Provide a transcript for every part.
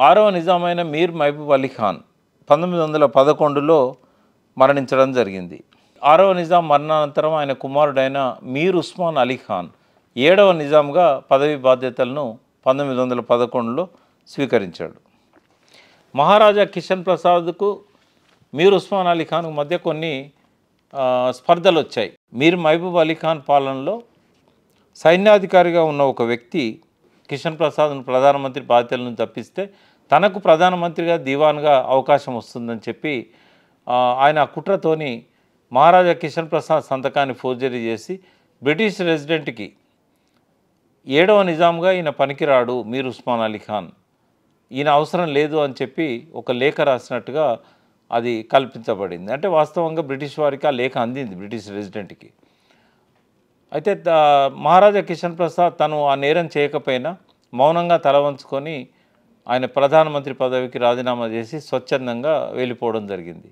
ఆరవ నిజామైన మీర్ మహబూబ్ అలీ ఖాన్ 1911లో మరణించడం జరిగింది. ఆరవ నిజాం మరణానంతరం ఆయన కుమారుడైన మీర్ ఉస్మాన్ అలీ ఖాన్ 7వ నిజాంగా పదవి బాధ్యతలను 1911లో స్వీకరించాడు. మహారాజా కిషన్ ప్రసాద్కు మీర్ ఉస్మాన్ అలీ ఖాన్కు మధ్య కొన్ని స్పర్ధలు వచ్చాయి. మీర్ మహబూబ్ అలీ ఖాన్ పాలనలో సైన్యాధికారిగా ఉన్న ఒక వ్యక్తి కిషన్ ప్రసాద్ను ప్రధానమంత్రి బాధ్యతలను తప్పిస్తే తనకు ప్రధానమంత్రిగా దివాన్గా అవకాశం వస్తుందని చెప్పి ఆయన కుట్రతోని మహారాజా కిషన్ ప్రసాద్ సంతకాన్ని ఫోర్జరీ చేసి బ్రిటిష్ రెసిడెంట్కి 7వ నిజాంగా ఈయన పనికిరాడు మీర్ ఉస్మాన్ అలీ ఖాన్, ఈయన అవసరం లేదు అని చెప్పి ఒక లేఖ రాసినట్టుగా అది కల్పించబడింది. అంటే వాస్తవంగా బ్రిటిష్ వారికి ఆ లేఖ అందింది బ్రిటిష్ రెసిడెంట్కి. అయితే మహారాజా కిషన్ ప్రసాద్ తను ఆ నేరం చేయకపోయినా మౌనంగా తల వంచుకొని ఆయన ప్రధానమంత్రి పదవికి రాజీనామా చేసి స్వచ్ఛందంగా వెళ్ళిపోవడం జరిగింది.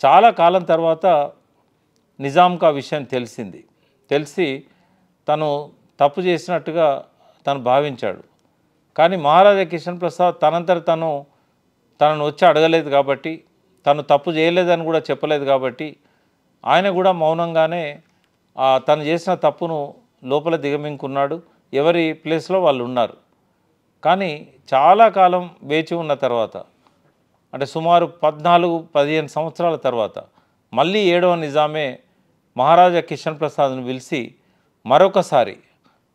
చాలా కాలం తర్వాత నిజాంకు ఆ విషయం తెలిసి తను తప్పు చేసినట్టుగా తను భావించాడు. కానీ మహారాజా కిషన్ ప్రసాద్ తనను వచ్చి అడగలేదు కాబట్టి, తను తప్పు చేయలేదని కూడా చెప్పలేదు కాబట్టి ఆయన కూడా మౌనంగానే తను చేసిన తప్పును లోపల దిగమింగుకున్నాడు. ఎవరి ప్లేస్లో వాళ్ళు ఉన్నారు. కానీ చాలా కాలం వేచి ఉన్న తర్వాత, అంటే సుమారు 14-15 సంవత్సరాల తర్వాత మళ్ళీ 7వ నిజామే మహారాజా కిషన్ ప్రసాద్ను పిలిచి మరొకసారి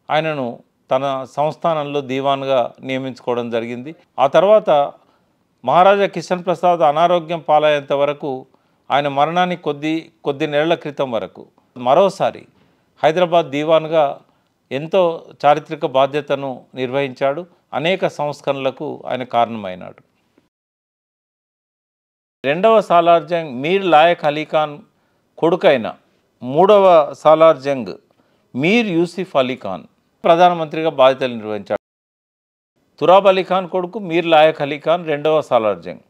ఆయనను తన సంస్థానంలో దీవాన్గా నియమించుకోవడం జరిగింది. ఆ తర్వాత మహారాజా కిషన్ ప్రసాద్ అనారోగ్యం పాలయ్యేంత వరకు, ఆయన మరణానికి కొద్ది నెలల క్రితం వరకు మరోసారి హైదరాబాద్ దీవాన్గా ఎంతో చారిత్రక బాధ్యతను నిర్వహించాడు. అనేక సంస్కరణలకు ఆయన కారణమైనాడు. 2వ సాలార్ జంగ్ మీర్ లాయక్ అలీ ఖాన్ కొడుకైన 3వ సాలార్ జంగ్ మీర్ యూసుఫ్ అలీ ఖాన్ ప్రధానమంత్రిగా బాధ్యతలు నిర్వహించాడు. తురాబ్ అలీ ఖాన్ కొడుకు మీర్ లాయక్ అలీ ఖాన్ 2వ సాలార్ జంగ్.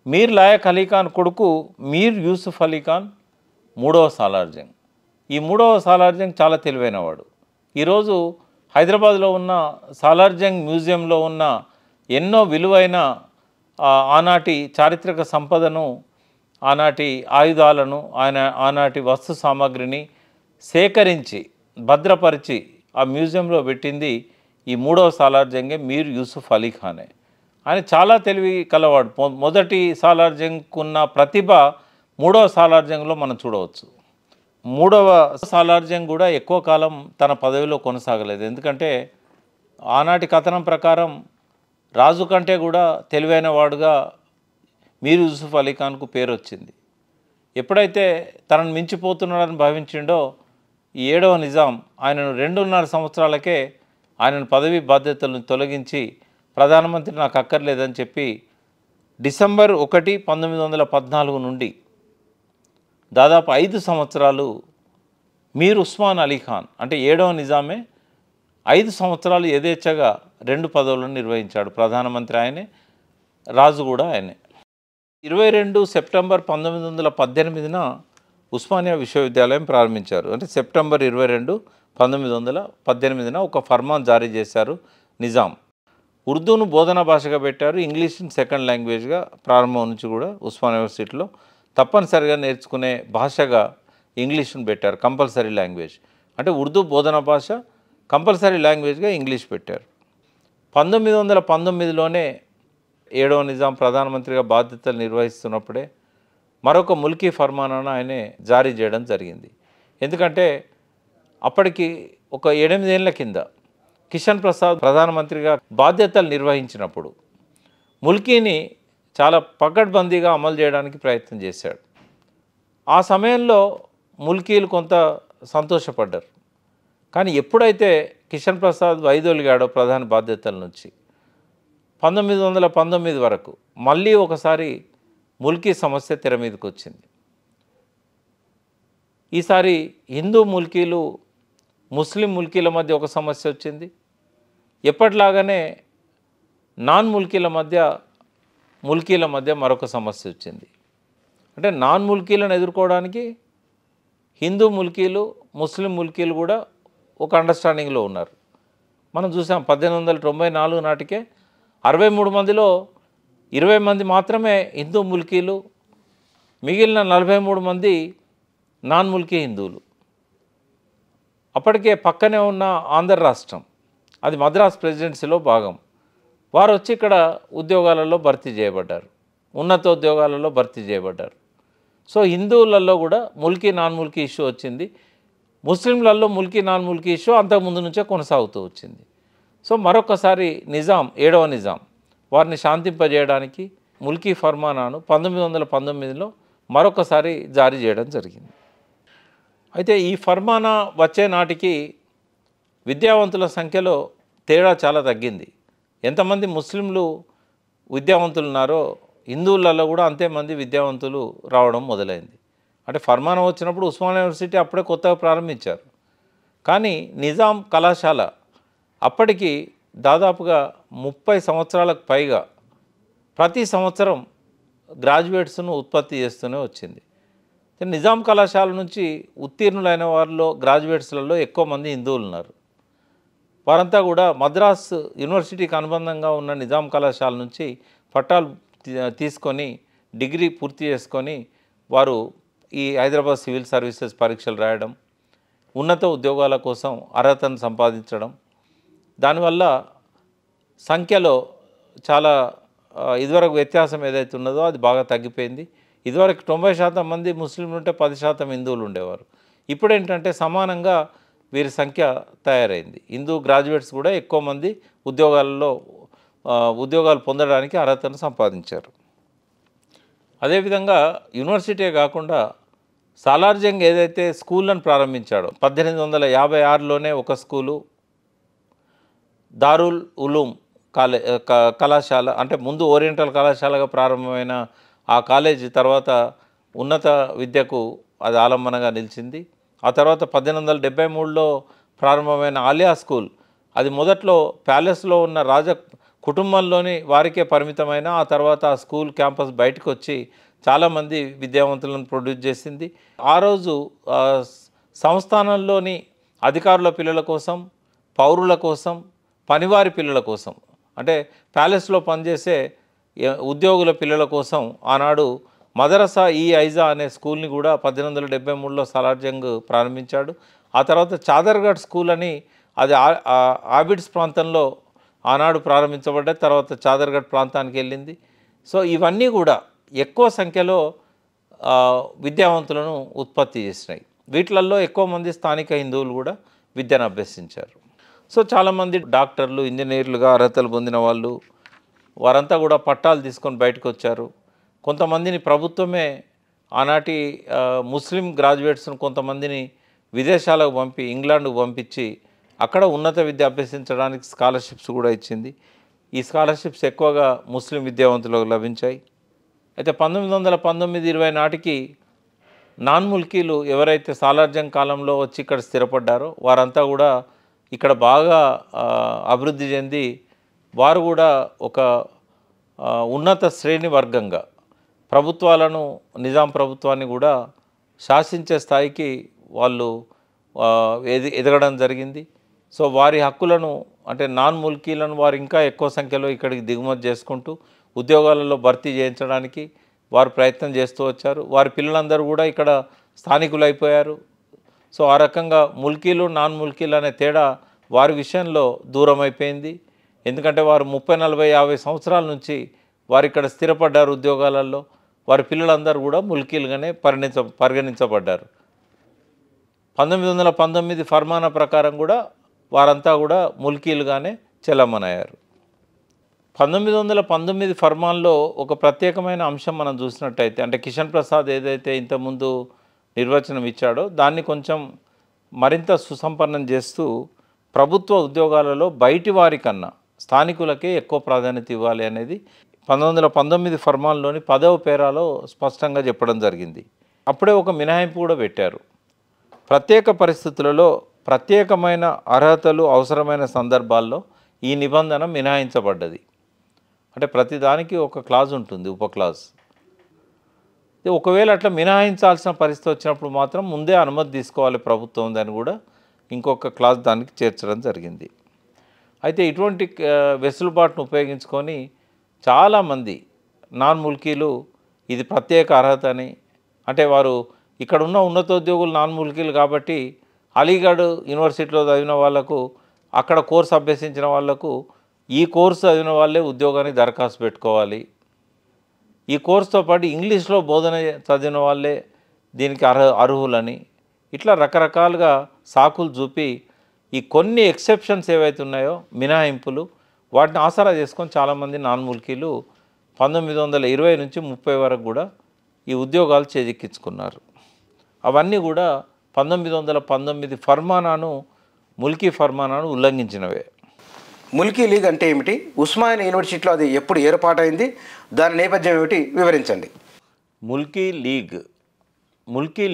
మీర్ లాయక్ అలీ ఖాన్ కొడుకు మీర్ యూసుఫ్ అలీ ఖాన్ 3వ సాలార్ జంగ్. ఈ 3వ సాలార్ జంగ్ చాలా తెలివైనవాడు. ఈరోజు హైదరాబాద్లో ఉన్న సాలార్ జంగ్ మ్యూజియంలో ఉన్న ఎన్నో విలువైన ఆనాటి చారిత్రక సంపదను, ఆనాటి ఆయుధాలను, ఆనాటి వస్తు సామాగ్రిని సేకరించి భద్రపరిచి ఆ మ్యూజియంలో పెట్టింది ఈ 3వ సాలార్ జంగే మీర్ యూసుఫ్ అలీ ఖానే. ఆయన చాలా తెలివి కలవాడు. మొదటి సాలార్ జంగ్కున్న ప్రతిభ 3వ సాలార్ జంగ్లో మనం చూడవచ్చు. 3వ సాలార్ జంగ్ కూడా ఎక్కువ కాలం తన పదవిలో కొనసాగలేదు. ఎందుకంటే ఆనాటి కథనం ప్రకారం రాజు కంటే కూడా తెలివైన వాడుగా మీర్ యూసుఫ్ అలీ ఖాన్కు పేరు వచ్చింది. ఎప్పుడైతే తనను మించిపోతున్నాడని భావించిండో ఈ 7వ నిజాం ఆయనను 2.5 సంవత్సరాలకే ఆయనను పదవి బాధ్యతలను తొలగించి ప్రధానమంత్రి నాకు అక్కర్లేదని చెప్పి డిసెంబర్ 1, 1914 నుండి దాదాపు 5 సంవత్సరాలు మీర్ ఉస్మాన్ అలీ ఖాన్ అంటే 7వ నిజామే 5 సంవత్సరాలు యథేచ్ఛగా 2 పదవులను నిర్వహించాడు. ప్రధానమంత్రి ఆయనే, రాజు కూడా ఆయనే. 22 సెప్టెంబర్ 1918న ఉస్మానియా విశ్వవిద్యాలయం ప్రారంభించారు. అంటే సెప్టెంబర్ 22, 1918న ఒక ఫర్మాన్ జారీ చేశారు నిజాం. ఉర్దూను బోధనా భాషగా పెట్టారు. ఇంగ్లీష్ని సెకండ్ లాంగ్వేజ్గా ప్రారంభం నుంచి కూడా ఉస్మానియా యూనివర్సిటీలో తప్పనిసరిగా నేర్చుకునే భాషగా ఇంగ్లీష్ను పెట్టారు. కంపల్సరీ లాంగ్వేజ్ అంటే ఉర్దూ బోధనా భాష, కంపల్సరీ లాంగ్వేజ్గా ఇంగ్లీష్ పెట్టారు. 1919లోనే 7వ నిజాం ప్రధానమంత్రిగా బాధ్యతలు నిర్వహిస్తున్నప్పుడే మరొక ముల్కీ ఫర్మానాను ఆయనే జారీ చేయడం జరిగింది. ఎందుకంటే అప్పటికి ఒక 8 ఏళ్ల కింద కిషన్ ప్రసాద్ ప్రధానమంత్రిగా బాధ్యతలు నిర్వహించినప్పుడు ముల్కీని చాలా పకడ్బందీగా అమలు చేయడానికి ప్రయత్నం చేశాడు. ఆ సమయంలో ముల్కీలు కొంత సంతోషపడ్డారు. కానీ ఎప్పుడైతే కిషన్ ప్రసాద్ వైదొలిగాడో ప్రధాన బాధ్యతల నుంచి 1919 వరకు మళ్ళీ ఒకసారి ముల్కీ సమస్య తెర మీదకి వచ్చింది. ఈసారి హిందూ ముల్కీలు ముస్లిం ముల్కీల మధ్య ఒక సమస్య వచ్చింది. ఎప్పటిలాగానే నాన్ ముల్కీల మధ్య మరొక సమస్య వచ్చింది. అంటే నాన్ ముల్కీలను ఎదుర్కోవడానికి హిందూ ముల్కీలు ముస్లిం ముల్కీలు కూడా ఒక అండర్స్టాండింగ్లో ఉన్నారు. మనం చూసాం 1894 నాటికే 63 మందిలో 20 మంది మాత్రమే హిందూ ముల్కీలు, మిగిలిన 43 మంది నాన్ ముల్కీ హిందువులు. అప్పటికే పక్కనే ఉన్న ఆంధ్ర రాష్ట్రం, అది మద్రాస్ ప్రెసిడెన్సీలో భాగం. వారు వచ్చి ఇక్కడ ఉద్యోగాలలో భర్తీ చేయబడ్డారు, ఉన్నతోద్యోగాలలో భర్తీ చేయబడ్డారు. సో హిందువులలో కూడా ముల్కీ నాన్ ముల్కీ ఇష్యూ వచ్చింది. ముస్లింలలో ముల్కీ నాన్ ముల్కీ ఇష్యూ అంతకుముందు నుంచే కొనసాగుతూ వచ్చింది. సో మరొకసారి నిజాం, 7వ నిజాం వారిని శాంతింపజేయడానికి ముల్కీ ఫర్మానాను 1919లో మరొకసారి జారీ చేయడం జరిగింది. అయితే ఈ ఫర్మానా వచ్చే నాటికి విద్యావంతుల సంఖ్యలో తేడా చాలా తగ్గింది. ఎంతమంది ముస్లింలు విద్యావంతులు ఉన్నారో హిందువులలో కూడా అంతేమంది విద్యావంతులు రావడం మొదలైంది. అంటే ఫర్మానా వచ్చినప్పుడు ఉస్మానియా యూనివర్సిటీ అప్పుడే కొత్తగా ప్రారంభించారు. కానీ నిజాం కళాశాల అప్పటికి దాదాపుగా 30 సంవత్సరాలకు పైగా ప్రతి సంవత్సరం గ్రాడ్యుయేట్స్ను ఉత్పత్తి చేస్తూనే వచ్చింది. నిజాం కళాశాల నుంచి ఉత్తీర్ణులైన వారిలో గ్రాడ్యుయేట్స్లలో ఎక్కువ మంది హిందువులు ఉన్నారు. వారంతా కూడా మద్రాస్ యూనివర్సిటీకి అనుబంధంగా ఉన్న నిజాం కళాశాల నుంచి పట్టాలు తీసుకొని డిగ్రీ పూర్తి చేసుకొని వారు ఈ హైదరాబాద్ సివిల్ సర్వీసెస్ పరీక్షలు రాయడం, ఉన్నత ఉద్యోగాల కోసం అర్హతను సంపాదించడం, దానివల్ల సంఖ్యలో చాలా ఇదివరకు వ్యత్యాసం ఏదైతే ఉన్నదో అది బాగా తగ్గిపోయింది. ఇదివరకు 90% మంది ముస్లింలు ఉంటే 10% హిందువులు ఉండేవారు. ఇప్పుడు ఏంటంటే సమానంగా వీరి సంఖ్య తయారైంది. హిందూ గ్రాడ్యుయేట్స్ కూడా ఎక్కువ మంది ఉద్యోగాలు పొందడానికి అర్హతను సంపాదించారు. అదేవిధంగా యూనివర్సిటీ కాకుండా సాలార్జంగ్ ఏదైతే స్కూళ్ళను ప్రారంభించాడో 1856లోనే ఒక స్కూలు, దారుల్ ఉలూమ్ కళాశాల, అంటే ముందు ఓరియంటల్ కళాశాలగా ప్రారంభమైన ఆ కాలేజీ తర్వాత ఉన్నత విద్యకు అది ఆలంబనగా నిలిచింది. ఆ తర్వాత 1873లో ప్రారంభమైన ఆలియా స్కూల్, అది మొదట్లో ప్యాలెస్లో ఉన్న రాజ కుటుంబంలోని వారికే పరిమితమైన, ఆ తర్వాత ఆ స్కూల్ క్యాంపస్ బయటకు వచ్చి చాలామంది విద్యావంతులను ప్రొడ్యూస్ చేసింది. ఆ రోజు సంస్థానంలోని అధికారుల పిల్లల కోసం, పౌరుల కోసం, పనివారి పిల్లల కోసం, అంటే ప్యాలెస్లో పనిచేసే ఉద్యోగుల పిల్లల కోసం ఆనాడు మదరసా ఈ ఐజా అనే స్కూల్ని కూడా 1873లో సాలార్జంగ్ ప్రారంభించాడు. ఆ తర్వాత చాదర్ఘడ్ స్కూల్ అని, అది ఆబిడ్స్ ప్రాంతంలో ఆనాడు ప్రారంభించబడ్డాయి, తర్వాత చాదర్ఘడ్ ప్రాంతానికి వెళ్ళింది. సో ఇవన్నీ కూడా ఎక్కువ సంఖ్యలో విద్యావంతులను ఉత్పత్తి చేసినాయి. వీటిలలో ఎక్కువ మంది స్థానిక హిందువులు కూడా విద్యను అభ్యసించారు. సో చాలామంది డాక్టర్లు, ఇంజనీర్లుగా అర్హతలు పొందిన వాళ్ళు, వారంతా కూడా పట్టాలు తీసుకొని బయటకు వచ్చారు. కొంతమందిని ప్రభుత్వమే ఆనాటి ముస్లిం గ్రాడ్యుయేట్స్ను కొంతమందిని విదేశాలకు పంపి, ఇంగ్లాండ్కు పంపించి అక్కడ ఉన్నత విద్య అభ్యసించడానికి స్కాలర్షిప్స్ కూడా ఇచ్చింది. ఈ స్కాలర్షిప్స్ ఎక్కువగా ముస్లిం విద్యావంతులకు లభించాయి. అయితే 1919-20 నాటికి నాన్ ముల్కీలు ఎవరైతే సాలార్జంగ్ కాలంలో వచ్చి ఇక్కడ స్థిరపడ్డారో వారంతా కూడా ఇక్కడ బాగా అభివృద్ధి చెంది వారు కూడా ఒక ఉన్నత శ్రేణి వర్గంగా ప్రభుత్వాలను, నిజాం ప్రభుత్వాన్ని కూడా శాసించే స్థాయికి వాళ్ళు ఎదగడం జరిగింది. సో వారి హక్కులను, అంటే నాన్ ముల్కీలను వారు ఇంకా ఎక్కువ సంఖ్యలో ఇక్కడికి దిగుమతి చేసుకుంటూ ఉద్యోగాలలో భర్తీ చేయించడానికి వారు ప్రయత్నం చేస్తూ వచ్చారు. వారి పిల్లలందరూ కూడా ఇక్కడ స్థానికులు అయిపోయారు. సో ఆ రకంగా ముల్కీలు, నాన్ ముల్కీలు అనే తేడా వారి విషయంలో దూరం అయిపోయింది. ఎందుకంటే వారు 30, 40, 50 సంవత్సరాల నుంచి వారు ఇక్కడ స్థిరపడ్డారు ఉద్యోగాలలో. వారి పిల్లలందరూ కూడా ముల్కీలుగానే పరిగణించబడ్డారు. 1919 ఫర్మానా ప్రకారం కూడా వారంతా కూడా ముల్కీలుగానే చెల్లమనయ్యారు. 1919 ఫర్మాన్లో ఒక ప్రత్యేకమైన అంశం మనం చూసినట్టయితే, అంటే కిషన్ ప్రసాద్ ఏదైతే ఇంతకుముందు నిర్వచనం ఇచ్చాడో దాన్ని కొంచెం మరింత సుసంపన్నం చేస్తూ ప్రభుత్వ ఉద్యోగాలలో బయటి వారి కన్నా స్థానికులకే ఎక్కువ ప్రాధాన్యత ఇవ్వాలి అనేది 1919 ఫర్మాన్లోని 10వ పేరాలో స్పష్టంగా చెప్పడం జరిగింది. అప్పుడే ఒక మినహాయింపు కూడా పెట్టారు. ప్రత్యేక పరిస్థితులలో ప్రత్యేకమైన అర్హతలు అవసరమైన సందర్భాల్లో ఈ నిబంధన మినహాయించబడ్డది. అంటే ప్రతిదానికి ఒక క్లాజ్ ఉంటుంది, ఉప క్లాజ్. ఒకవేళ అట్లా మినహాయించాల్సిన పరిస్థితి వచ్చినప్పుడు మాత్రం ముందే అనుమతి తీసుకోవాలి ప్రభుత్వం, దాన్ని కూడా ఇంకొక క్లాజ్ దానికి చేర్చడం జరిగింది. అయితే ఇటువంటి వెసులుబాటును ఉపయోగించుకొని చాలామంది నాన్ ముల్కీలు ఇది ప్రత్యేక అర్హత అని, అంటే వారు ఇక్కడ ఉన్న ఉన్నతోద్యోగులు నాన్ ముల్కీలు కాబట్టి అలీగఢ్ యూనివర్సిటీలో చదివిన వాళ్ళకు, అక్కడ కోర్సు అభ్యసించిన వాళ్లకు ఈ కోర్సు చదివిన వాళ్ళే ఉద్యోగానికి దరఖాస్తు పెట్టుకోవాలి, ఈ కోర్సుతో పాటు ఇంగ్లీష్లో బోధన చదివిన వాళ్ళే దీనికి అర్హులని, ఇట్లా రకరకాలుగా సాకులు చూపి ఈ కొన్ని ఎక్సెప్షన్స్ ఏవైతే ఉన్నాయో మినహాయింపులు, వాటిని ఆసరా చేసుకొని చాలామంది నాన్ ముల్కీలు 1920 నుంచి 30 వరకు కూడా ఈ ఉద్యోగాలు చేజిక్కించుకున్నారు. అవన్నీ కూడా 1919 ఫర్మానాను, ముల్కీ ఫర్మానాను ఉల్లంఘించినవే. ముల్కీ లీగ్ అంటే ఏమిటి? ఉస్మానియా యూనివర్సిటీలో అది ఎప్పుడు ఏర్పాటైంది? దాని నేపథ్యం ఏమిటి వివరించండి. ముల్కీ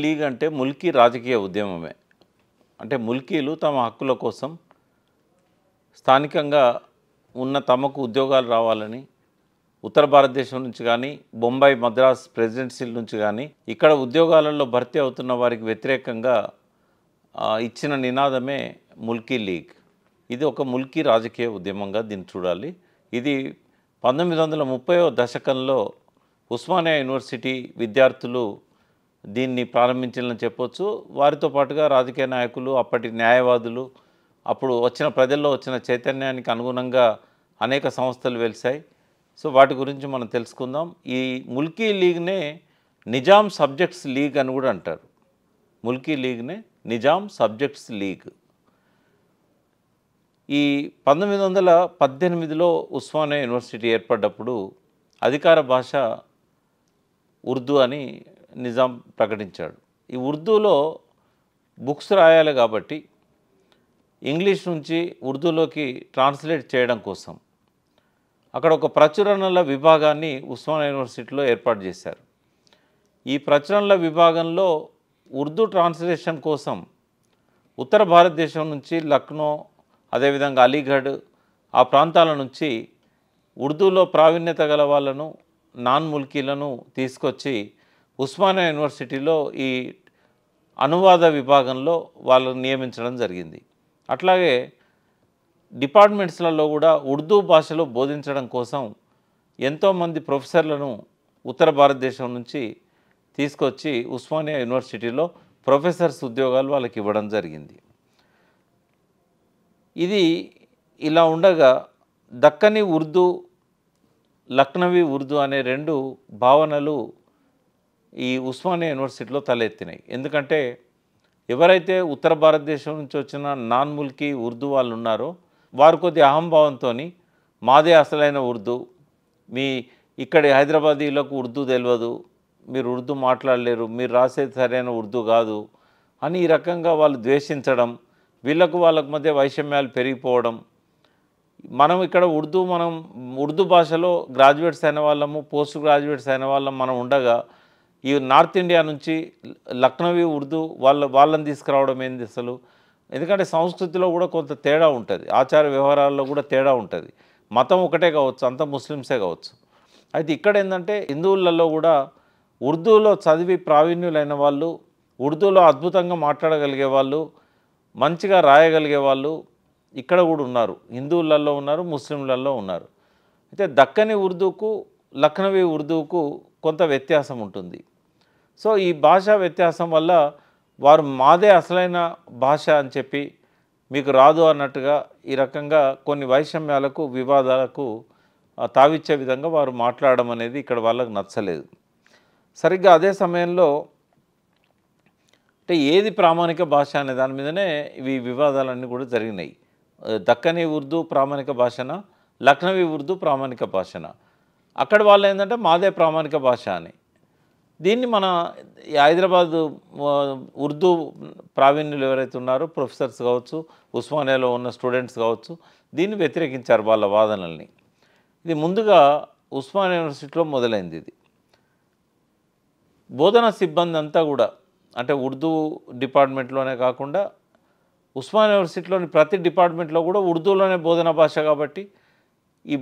లీగ్ అంటే ముల్కీ రాజకీయ ఉద్యమమే. అంటే ముల్కీలు తమ హక్కుల కోసం స్థానికంగా ఉన్న తమకు ఉద్యోగాలు రావాలని ఉత్తర భారతదేశం నుంచి కానీ, బొంబాయి మద్రాస్ ప్రెసిడెన్సీల నుంచి కానీ ఇక్కడ ఉద్యోగాలలో భర్తీ అవుతున్న వారికి వ్యతిరేకంగా ఇచ్చిన నినాదమే ముల్కీ లీగ్. ఇది ఒక ముల్కీ రాజకీయ ఉద్యమంగా దీన్ని చూడాలి. ఇది 1930వ దశకంలో ఉస్మానియా యూనివర్సిటీ విద్యార్థులు దీన్ని ప్రారంభించాలని చెప్పొచ్చు. వారితో పాటుగా రాజకీయ నాయకులు, అప్పటి న్యాయవాదులు, అప్పుడు వచ్చిన ప్రజల్లో వచ్చిన చైతన్యానికి అనుగుణంగా అనేక సంస్థలు వెలిశాయి. సో వాటి గురించి మనం తెలుసుకుందాం. ఈ ముల్కీ లీగ్నే నిజాం సబ్జెక్ట్స్ లీగ్ అని కూడా అంటారు. ముల్కీ లీగ్నే నిజాం సబ్జెక్ట్స్ లీగ్. ఈ 1918లో ఉస్మానియా యూనివర్సిటీ ఏర్పడ్డప్పుడు అధికార భాష ఉర్దూ అని నిజాం ప్రకటించాడు. ఈ ఉర్దూలో బుక్స్ రాయాలి కాబట్టి ఇంగ్లీష్ నుంచి ఉర్దూలోకి ట్రాన్స్లేట్ చేయడం కోసం అక్కడ ఒక ప్రచురణల విభాగాన్ని ఉస్మానియా యూనివర్సిటీలో ఏర్పాటు చేశారు. ఈ ప్రచురణల విభాగంలో ఉర్దూ ట్రాన్స్లేషన్ కోసం ఉత్తర భారతదేశం నుంచి లక్నో, అదేవిధంగా అలీగఢ్ ఆ ప్రాంతాల నుంచి ఉర్దూలో ప్రావీణ్యత గల వాళ్ళను, నాన్ ముల్కీలను తీసుకొచ్చి ఉస్మానియా యూనివర్సిటీలో ఈ అనువాద విభాగంలో వాళ్ళని నియమించడం జరిగింది. అట్లాగే డిపార్ట్మెంట్స్లలో కూడా ఉర్దూ భాషలో బోధించడం కోసం ఎంతోమంది ప్రొఫెసర్లను ఉత్తర భారతదేశం నుంచి తీసుకొచ్చి ఉస్మానియా యూనివర్సిటీలో ప్రొఫెసర్స్ ఉద్యోగాలు వాళ్ళకి ఇవ్వడం జరిగింది. ఇది ఇలా ఉండగా దక్కనీ ఉర్దూ, లక్నవీ ఉర్దూ అనే రెండు భావనలు ఈ ఉస్మానియా యూనివర్సిటీలో తలెత్తినాయి. ఎందుకంటే ఎవరైతే ఉత్తర భారతదేశం నుంచి వచ్చిన నాన్ ముల్కీ ఉర్దూ వాళ్ళు ఉన్నారో వారు కొద్ది అహంభావంతో మాదే అసలైన ఉర్దూ, మీ ఇక్కడి హైదరాబాదీలకు ఉర్దూ తెలియదు, మీరు ఉర్దూ మాట్లాడలేరు, మీరు రాసేది సరైన ఉర్దూ కాదు అని ఈ రకంగా వాళ్ళు ద్వేషించడం, వాళ్ళకు మధ్య వైషమ్యాలు పెరిగిపోవడం. మనం ఇక్కడ ఉర్దూ భాషలో గ్రాడ్యుయేట్స్ అయిన వాళ్ళము, పోస్ట్ గ్రాడ్యుయేట్స్ అయిన వాళ్ళం మనం ఉండగా ఈ నార్త్ ఇండియా నుంచి లక్నవీ ఉర్దూ వాళ్ళని తీసుకురావడం ఏంది అసలు? ఎందుకంటే సంస్కృతిలో కూడా కొంత తేడా ఉంటుంది, ఆచార వ్యవహారాల్లో కూడా తేడా ఉంటుంది. మతం ఒకటే కావచ్చు, అంత ముస్లిమ్సే కావచ్చు. అయితే ఇక్కడ ఏంటంటే హిందువులలో కూడా ఉర్దూలో చదివి ప్రావీణ్యులైన వాళ్ళు, ఉర్దూలో అద్భుతంగా మాట్లాడగలిగే వాళ్ళు, మంచిగా రాయగలిగే వాళ్ళు ఇక్కడ కూడా ఉన్నారు. హిందువులలో ఉన్నారు, ముస్లింలలో ఉన్నారు. అయితే దక్కనీ ఉర్దూకు, లక్నవీ ఉర్దూకు కొంత వ్యత్యాసం ఉంటుంది. సో ఈ భాషా వ్యత్యాసం వల్ల వారు మాదే అసలైన భాష అని చెప్పి మీకు రాదు అన్నట్టుగా ఈ రకంగా కొన్ని వైషమ్యాలకు, వివాదాలకు తావిచ్చే విధంగా వారు మాట్లాడడం అనేది ఇక్కడ వాళ్ళకు నచ్చలేదు. సరిగ్గా అదే సమయంలో అంటే ఏది ప్రామాణిక భాష అనే దాని మీదనే ఇవి వివాదాలన్నీ కూడా జరిగినాయి. దక్కనీ ఉర్దూ ప్రామాణిక భాషన, లక్నవీ ఉర్దూ ప్రామాణిక భాషన. అక్కడ వాళ్ళు ఏంటంటే మాదే ప్రామాణిక భాష అని. దీన్ని మన హైదరాబాద్ ఉర్దూ ప్రావీణ్యులు ఎవరైతే ఉన్నారో ప్రొఫెసర్స్ కావచ్చు, ఉస్మానియాలో ఉన్న స్టూడెంట్స్ కావచ్చు, దీన్ని వ్యతిరేకించారు వాళ్ళ వాదనల్ని. ఇది ముందుగా ఉస్మానియా యూనివర్సిటీలో మొదలైంది. ఇది బోధనా సిబ్బంది అంతా కూడా అంటే ఉర్దూ డిపార్ట్మెంట్లోనే కాకుండా ఉస్మానియా యూనివర్సిటీలోని ప్రతి డిపార్ట్మెంట్లో కూడా ఉర్దూలోనే బోధనా భాష కాబట్టి ఈ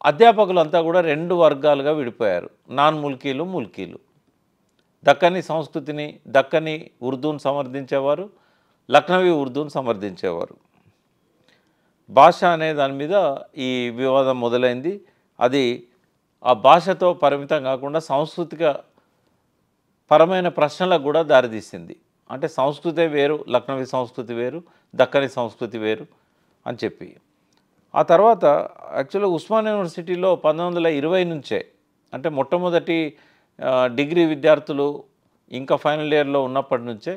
అధ్యాపకులంతా కూడా రెండు వర్గాలుగా విడిపోయారు, నాన్ ముల్కీలు, ముల్కీలు. దక్కనీ సంస్కృతిని, దక్కనీ ఉర్దూను సమర్థించేవారు, లక్నవీ ఉర్దూను సమర్థించేవారు. భాష అనే దాని మీద ఈ వివాదం మొదలైంది. అది ఆ భాషతో పరిమితం కాకుండా సాంస్కృతిక పరమైన ప్రశ్నలకు కూడా దారితీసింది. అంటే సంస్కృతే వేరు, లక్నవీ సంస్కృతి వేరు, దక్కని సంస్కృతి వేరు అని చెప్పి. ఆ తర్వాత యాక్చువల్గా ఉస్మానియా యూనివర్సిటీలో 1920 నుంచే, అంటే మొట్టమొదటి డిగ్రీ విద్యార్థులు ఇంకా ఫైనల్ ఇయర్లో ఉన్నప్పటి నుంచే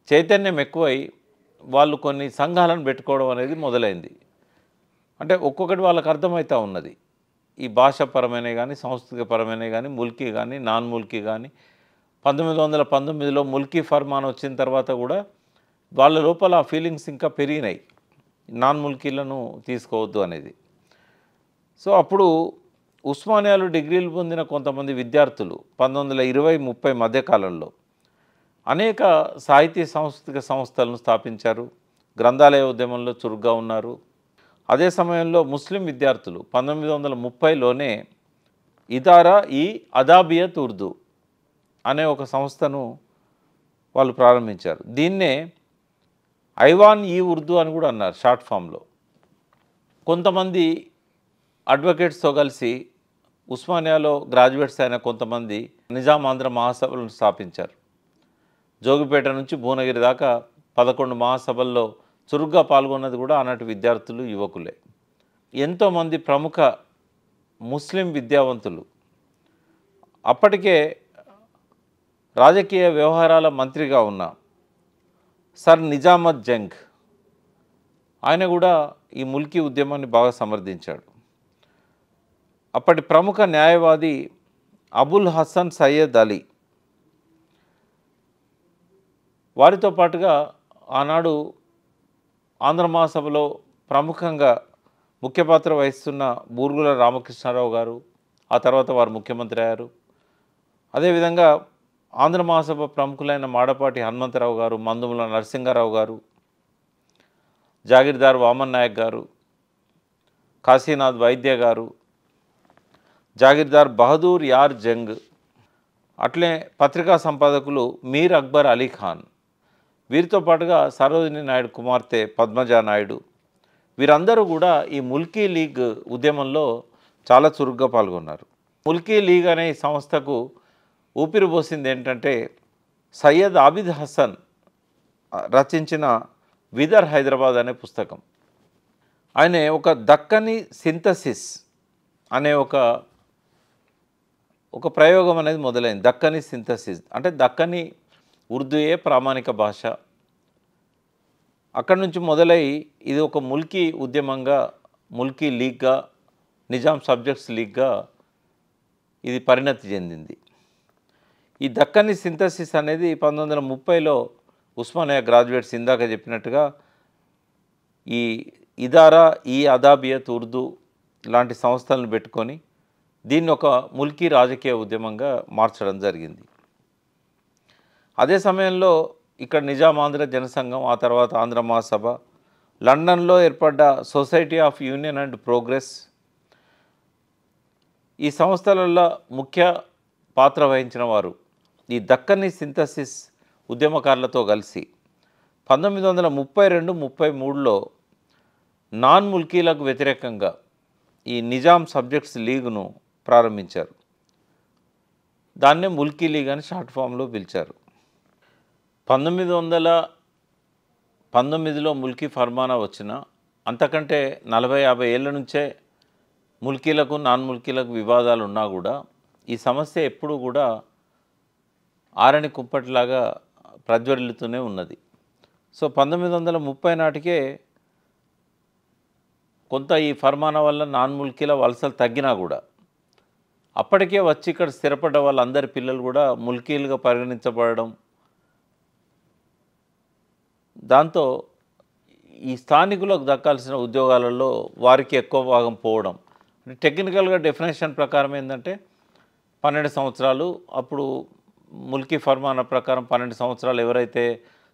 చైతన్యం ఎక్కువై వాళ్ళు కొన్ని సంఘాలను పెట్టుకోవడం అనేది మొదలైంది. అంటే ఒక్కొక్కటి వాళ్ళకి అర్థమవుతూ ఉన్నది. ఈ భాషాపరమైనవి కానీ, సాంస్కృతికపరమైనవి కానీ, ముల్కీ కానీ, నాన్ ముల్కీ కానీ. 1919లో ముల్కీ ఫర్మాన్ వచ్చిన తర్వాత కూడా వాళ్ళ లోపల ఆ ఫీలింగ్స్ ఇంకా పెరిగినాయి, నాన్ ముల్కీలను తీసుకోవద్దు అనేది. సో అప్పుడు ఉస్మానియాలో డిగ్రీలు పొందిన కొంతమంది విద్యార్థులు 1920-30 మధ్యకాలంలో అనేక సాహితీ సాంస్కృతిక సంస్థలను స్థాపించారు, గ్రంథాలయ ఉద్యమంలో చురుగ్గా ఉన్నారు. అదే సమయంలో ముస్లిం విద్యార్థులు 1930లోనే ఇదారా ఈ అదాబియత్ ఉర్దూ అనే ఒక సంస్థను వాళ్ళు ప్రారంభించారు. దీన్నే ఐవాన్ ఈ ఉర్దూ అని కూడా అన్నారు షార్ట్ ఫామ్లో. కొంతమంది అడ్వకేట్స్తో కలిసి ఉస్మానియాలో గ్రాడ్యుయేట్స్ అయిన కొంతమంది నిజాం ఆంధ్ర మహాసభలను స్థాపించారు. జోగిపేట నుంచి భువనగిరి దాకా 11 మహాసభల్లో చురుగ్గా పాల్గొన్నది కూడా ఆనాటి విద్యార్థులు, యువకులే. ఎంతోమంది ప్రముఖ ముస్లిం విద్యావంతులు, అప్పటికే రాజకీయ వ్యవహారాల మంత్రిగా ఉన్న సర్ నిజామత్ జంగ్, ఆయన కూడా ఈ ముల్కీ ఉద్యమాన్ని బాగా సమర్థించాడు. అప్పటి ప్రముఖ న్యాయవాది అబుల్ హసన్ సయ్యద్ అలీ, వారితో పాటుగా ఆనాడు ఆంధ్ర మహాసభలో ప్రముఖంగా ముఖ్య పాత్ర వహిస్తున్న బూర్గుల రామకృష్ణారావు గారు, ఆ తర్వాత వారు ముఖ్యమంత్రి అయ్యారు. అదేవిధంగా ఆంధ్ర మహాసభ ప్రముఖులైన మాడపాటి హనుమంతరావు గారు, మందుముల నరసింహారావు గారు, జాగీర్దార్ వామన్ నాయక్ గారు, కాశీనాథ్ వైద్య గారు, జాగీర్దార్ బహదూర్ యార్ జంగ్, అట్లే పత్రికా సంపాదకులు మీర్ అక్బర్ అలీ ఖాన్, వీరితో పాటుగా సరోజిని నాయుడు కుమార్తె పద్మజా నాయుడు, వీరందరూ కూడా ఈ ముల్కీ లీగ్ ఉద్యమంలో చాలా చురుగ్గా పాల్గొన్నారు. ముల్కీ లీగ్ అనే ఈ సంస్థకు ఊపిరి పోసింది ఏంటంటే సయ్యద్ ఆబిద్ హసన్ రచించిన విదర్ హైదరాబాద్ అనే పుస్తకం. ఆయన ఒక దక్కని సింథసిస్ అనే ఒక ప్రయోగం అనేది మొదలైంది. దక్కని సింథసిస్ అంటే దక్కని ఉర్దూయే ప్రామాణిక భాష. అక్కడి నుంచి మొదలై ఇది ఒక ముల్కీ ఉద్యమంగా, ముల్కీ లీగ్గా, నిజాం సబ్జెక్ట్స్ లీగ్గా ఇది పరిణతి చెందింది. ఈ దక్కని సింథసిస్ అనేది 1930లో ఉస్మానియా గ్రాడ్యుయేట్స్ ఇందాక చెప్పినట్టుగా ఈ ఇదారా ఈ అదాబియత్ ఉర్దూ లాంటి సంస్థలను పెట్టుకొని దీన్ని ఒక ముల్కీ రాజకీయ ఉద్యమంగా మార్చడం జరిగింది. అదే సమయంలో ఇక్కడ నిజాం ఆంధ్ర జనసంఘం, ఆ తర్వాత ఆంధ్ర మహాసభ, లండన్లో ఏర్పడ్డ society of union and progress, ఈ సంస్థలలో ముఖ్య పాత్ర వహించిన వారు ఈ దక్కని సింథసిస్ ఉద్యమకారులతో కలిసి 1932-33లో నాన్ ముల్కీలకు వ్యతిరేకంగా ఈ నిజాం సబ్జెక్ట్స్ లీగ్ను ప్రారంభించారు. దాన్నే ముల్కీ లీగ్ అని షార్ట్ ఫామ్లో పిలిచారు. 1919లో ముల్కీ ఫర్మానా వచ్చిన అంతకంటే 40-50 ఏళ్ళ నుంచే ముల్కీలకు, నాన్ ముల్కీలకు వివాదాలు ఉన్నా కూడా ఈ సమస్య ఎప్పుడూ కూడా ఆరని కుంపటిలాగా ప్రజ్వరిల్లుతూనే ఉన్నది. సో 1930 నాటికే కొంత ఈ ఫర్మానా వల్ల నాన్ ముల్కీల వలసలు తగ్గినా కూడా అప్పటికే వచ్చి ఇక్కడ స్థిరపడ్డ వాళ్ళందరి పిల్లలు కూడా ముల్కీలుగా పరిగణించబడడం, దాంతో ఈ స్థానికులకు దక్కాల్సిన ఉద్యోగాలలో వారికి ఎక్కువ భాగం పోవడం. టెక్నికల్గా డెఫినేషన్ ప్రకారం ఏంటంటే 12 సంవత్సరాలు, అప్పుడు ముల్కీ ఫర్మానా ప్రకారం 12 సంవత్సరాలు ఎవరైతే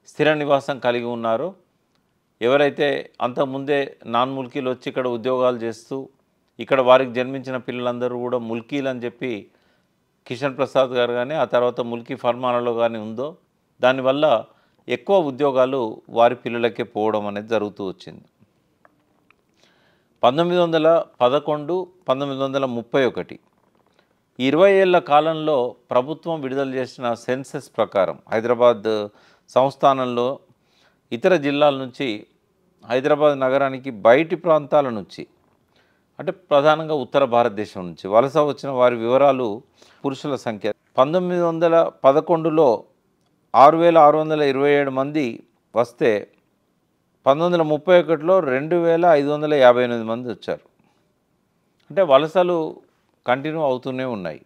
స్థిర నివాసం కలిగి ఉన్నారో, ఎవరైతే అంతకుముందే నాన్ ముల్కీలు వచ్చి ఇక్కడ ఉద్యోగాలు చేస్తూ ఇక్కడ వారికి జన్మించిన పిల్లలందరూ కూడా ముల్కీలు అని చెప్పి కిషన్ ప్రసాద్ గారు కానీ ఆ తర్వాత ముల్కీ ఫర్మానాలో కానీ ఉందో, దానివల్ల ఎక్కువ ఉద్యోగాలు వారి పిల్లలకే పోవడం అనేది జరుగుతూ వచ్చింది. 1911, 1931 20 ఏళ్ల కాలంలో ప్రభుత్వం విడుదల చేసిన సెన్సస్ ప్రకారం హైదరాబాద్ సంస్థానంలో ఇతర జిల్లాల నుంచి హైదరాబాద్ నగరానికి బయటి ప్రాంతాల నుంచి అంటే ప్రధానంగా ఉత్తర భారతదేశం నుంచి వలస వచ్చిన వారి వివరాలు పురుషుల సంఖ్య 1911లో 6,627 మంది వస్తే 1931లో 2,558 మంది వచ్చారు. అంటే వలసలు కంటిన్యూ అవుతూనే ఉన్నాయి.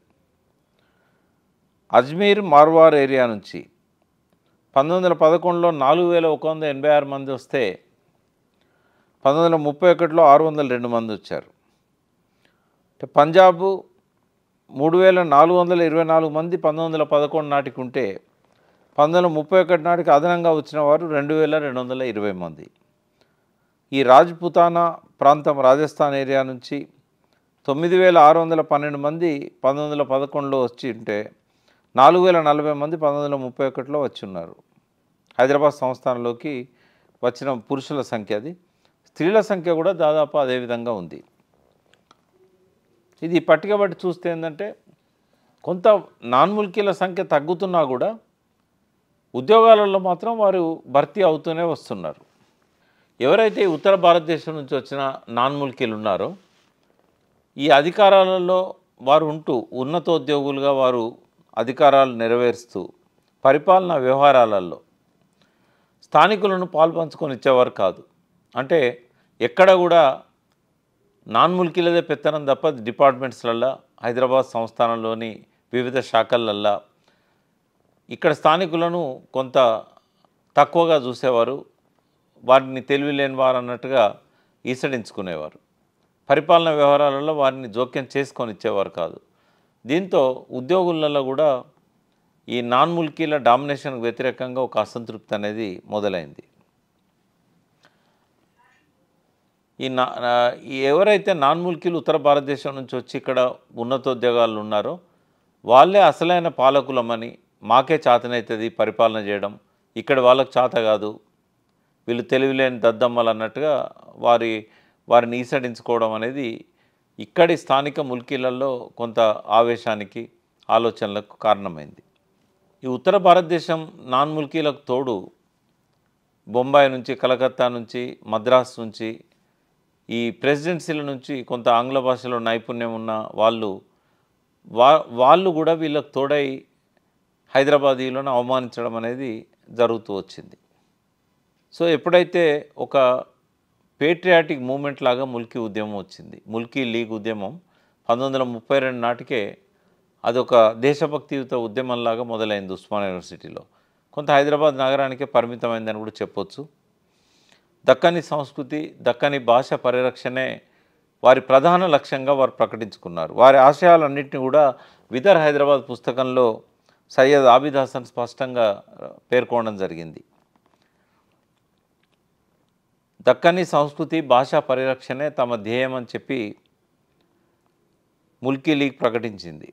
అజ్మీర్ మార్వార్ ఏరియా నుంచి 1911లో 4,186 మంది వస్తే 1931లో 602 మంది వచ్చారు. అంటే పంజాబ్ 3,424 మంది 1911 నాటికి ఉంటే 1931 నాటికి అదనంగా వచ్చిన వారు 2,220 మంది. ఈ రాజ్పుతానా ప్రాంతం రాజస్థాన్ ఏరియా నుంచి 9,612 మంది 1911లో వచ్చి ఉంటే 4,040 మంది 1931లో వచ్చి ఉన్నారు. హైదరాబాద్ సంస్థానంలోకి వచ్చిన పురుషుల సంఖ్య అది. స్త్రీల సంఖ్య కూడా దాదాపు అదే విధంగా ఉంది. ఇది పట్టిక బట్టి చూస్తే ఏంటంటే కొంత నాన్ ముల్కీల సంఖ్య తగ్గుతున్నా కూడా ఉద్యోగాలలో మాత్రం వారు భర్తీ అవుతూనే వస్తున్నారు. ఎవరైతే ఉత్తర భారతదేశం నుంచి వచ్చిన నాన్ ముల్కీలు ఉన్నారో ఈ అధికారాలలో వారు ఉంటూ ఉన్నతోద్యోగులుగా వారు అధికారాలు నెరవేరుస్తూ పరిపాలనా వ్యవహారాలలో స్థానికులను పాల్పంచుకొని ఇచ్చేవారు కాదు. అంటే ఎక్కడ కూడా నాన్ ముల్కీలదే పెత్తనం తప్ప డిపార్ట్మెంట్స్లల్లో హైదరాబాద్ సంస్థానంలోని వివిధ శాఖలల్లో ఇక్కడ స్థానికులను కొంత తక్కువగా చూసేవారు. వారిని తెలివి లేని వారు అన్నట్టుగా ఈసడించుకునేవారు. పరిపాలనా వ్యవహారాలలో వారిని జోక్యం చేసుకొని ఇచ్చేవారు కాదు. దీంతో ఉద్యోగులలో కూడా ఈ నాన్ ముల్కీల డామినేషన్కు వ్యతిరేకంగా ఒక అసంతృప్తి అనేది మొదలైంది. ఎవరైతే నాన్ ముల్కీలు ఉత్తర భారతదేశం నుంచి వచ్చి ఇక్కడ ఉన్నతోద్యోగాలు ఉన్నారో వాళ్ళే అసలైన పాలకులమని, మాకే చేతనవుతుంది పరిపాలన చేయడం, ఇక్కడ వాళ్ళకు చేత కాదు, వీళ్ళు తెలివిలేని దద్దమ్మలు అన్నట్టుగా వారిని ఈసడించుకోవడం అనేది ఇక్కడి స్థానిక ముల్కీలలో కొంత ఆవేశానికి ఆలోచనలకు కారణమైంది. ఈ ఉత్తర భారతదేశం నాన్ ముల్కీలకు తోడు బొంబాయి నుంచి, కలకత్తా నుంచి, మద్రాస్ నుంచి, ఈ ప్రెసిడెన్సీల నుంచి కొంత ఆంగ్ల భాషలో నైపుణ్యం ఉన్న వాళ్ళు కూడా వీళ్ళకు తోడై హైదరాబాదీలను అవమానించడం అనేది జరుగుతూ వచ్చింది. సో ఎప్పుడైతే ఒక పేట్రియాటిక్ మూమెంట్ లాగా ముల్కీ ఉద్యమం వచ్చింది, ముల్కీ లీగ్ ఉద్యమం 1932 నాటికే అదొక దేశభక్తియుత ఉద్యమంలాగా మొదలైంది ఉస్మానియా యూనివర్సిటీలో. కొంత హైదరాబాద్ నగరానికే పరిమితమైందని కూడా చెప్పొచ్చు. దక్కని సంస్కృతి, దక్కని భాష పరిరక్షణే వారి ప్రధాన లక్ష్యంగా వారు ప్రకటించుకున్నారు. వారి ఆశయాలన్నింటినీ కూడా విదర్ హైదరాబాద్ పుస్తకంలో సయ్యద్ ఆబిద్ హసన్ స్పష్టంగా పేర్కొనడం జరిగింది. దక్కని సంస్కృతి, భాషా పరిరక్షణే తమ ధ్యేయం అని చెప్పి ముల్కీ లీగ్ ప్రకటించింది.